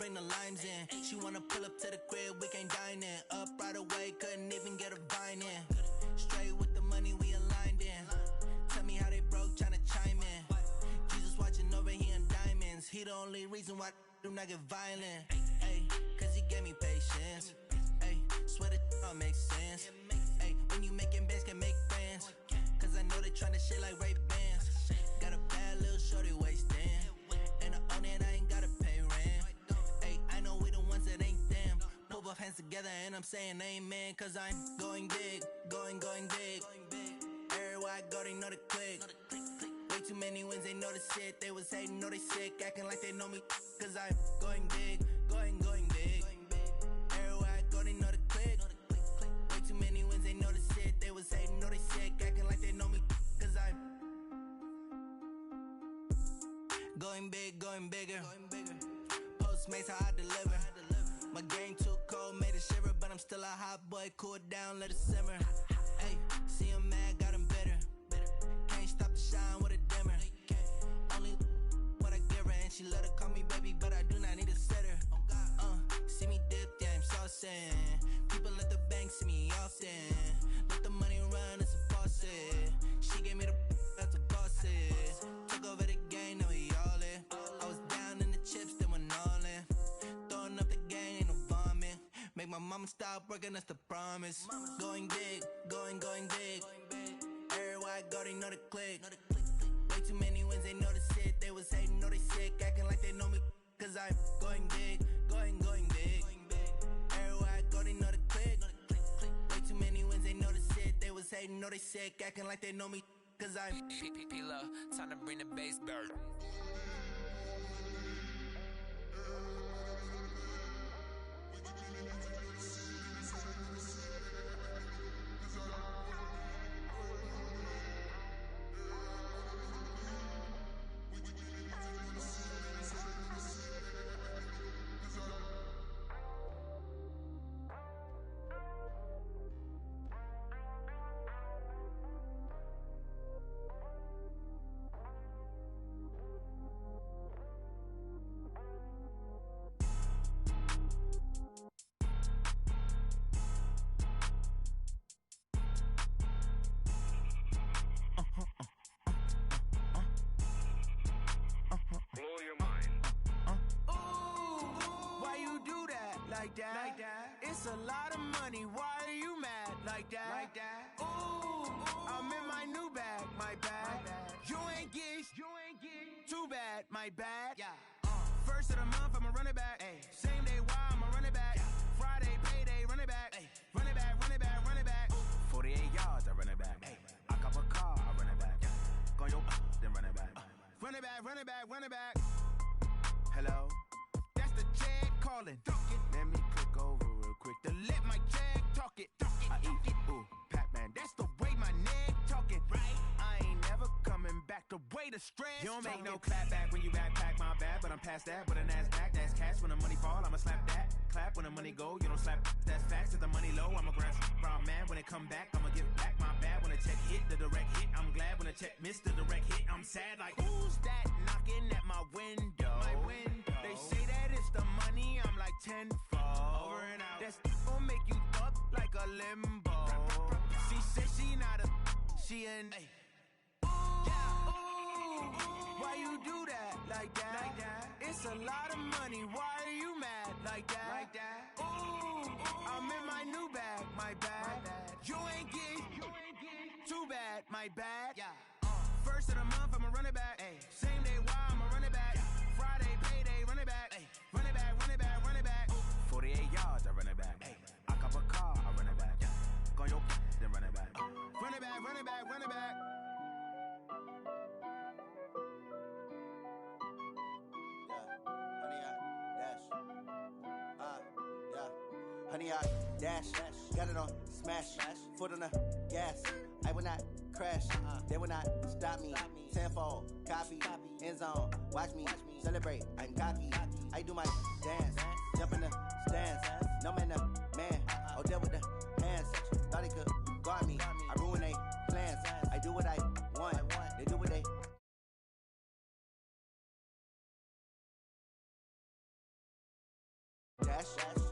bring the limes in. She wanna pull up to the crib, we can't dine in. Up right away, couldn't even get a vine in. Straight with the money, we aligned in. Tell me how they broke, tryna chime in. Jesus watching over, he in diamonds. He the only reason why do not get violent. Ayy, cause he gave me patience. Ayy, swear that all makes sense. Ayy, when you making bands, can make friends. Cause I know they tryna shit like Ray-Bans. Got a bad little shorty wasting. And I own it, I ain't gotta pay rent. Ayy, I know we the ones that ain't them. Pull both hands together and I'm saying amen. Cause I'm going big, going big. Everywhere I go, they know the click. Way too many wins, they know the shit. They was hating, know they sick, acting like they know me. Cause I'm going big, going big. Everywhere I go, they know the click. Way too many wins, they know the shit. They was hating, know they sick, acting like they know me. Cause I'm going big, going bigger. Postmates how I deliver. My game too cold, made it shiver, but I'm still a hot boy. Cool it down, let it simmer. Hey, see him mad, got him bitter. Can't stop the shine with a dimmer. Only what I give her, and she let her call me baby, but I do not need a sitter. See me dip, yeah, I'm saucing. People at the bank see me often. Let the money run, it's a faucet. She gave me the that's a boss it. Took over the game, now we all in. I was down in the chips, then went all in. Throwing up the game, ain't no vomit. Make my mama stop working, that's the promise. Going big, going big. Everywhere I go, they know the click. Way too many wins, they know the shit. They was hating, know they sick, acting like they know me. Cause I'm going big, going big. Everywhere I go, they know the click. Way too many wins, they know the shit. They was hating, know they sick, acting like they know me. Cause I'm P-Love, time to bring the bass bird. blow your mind. Ooh, why you do that? Like that? It's a lot of money. Why are you mad? Like that? Ooh, I'm in my new bag. My bad. You ain't get too bad. My bad. Yeah. First of the month, I'ma run it back. Ay. Same day, why I'ma run it back. Yeah. Friday, payday, run it back. Ay. Run it back, run it back, run it back. 48 yards, I run it back. Ay. I cop a car, I run it back. Yeah. Go your then run it back. Run it back, run it back, run it back. Hello? That's the jag calling. Let me click over real quick to let my jag talk it. I eat it, ooh, Pac-Man. That's the way my neck talking. Right? I ain't never coming back the way the stress. You don't make no clap back when you backpack, my bad, but I'm past that. With a NASDAQ, that's cash. When the money fall, I'ma slap that. Clap when the money go, you don't slap. That's facts. If the money low, I'ma grab brown man. When it come back, I'ma give back my bad. When the check hit, the direct hit. I'm glad when the check missed the direct hit. I'm sad like, who's that knocking at my window? My window. They say that it's the money, I'm like tenfold. Over and out. That's gon' make you up like a limbo. She said she not a, she an. Ooh, why you do that? Like that? It's a lot of money. Why are you mad? Like that? Ooh, I'm in my new bag. My bad. You ain't get too bad. My bad. Yeah. First of the month, I'ma run it back. Ay. Same day, why I'ma run it back. Friday, payday, run it back. Ay. Run it back, run it back, run it back. 48 yards, I run it back. Ay. I cop a car, I run it back. Go your then run it back. Run it back, run it back, run it back. Honey, I dash, got it on smash, foot on the gas. I will not crash, they will not stop me. Tenfold, copy, end zone, watch me celebrate. I'm cocky, I do my dance, jump in the stands. No man, the man, oh, deal with the hands. Thought he could guard me, I ruin they plans. I do what I want, they do what they. Dash.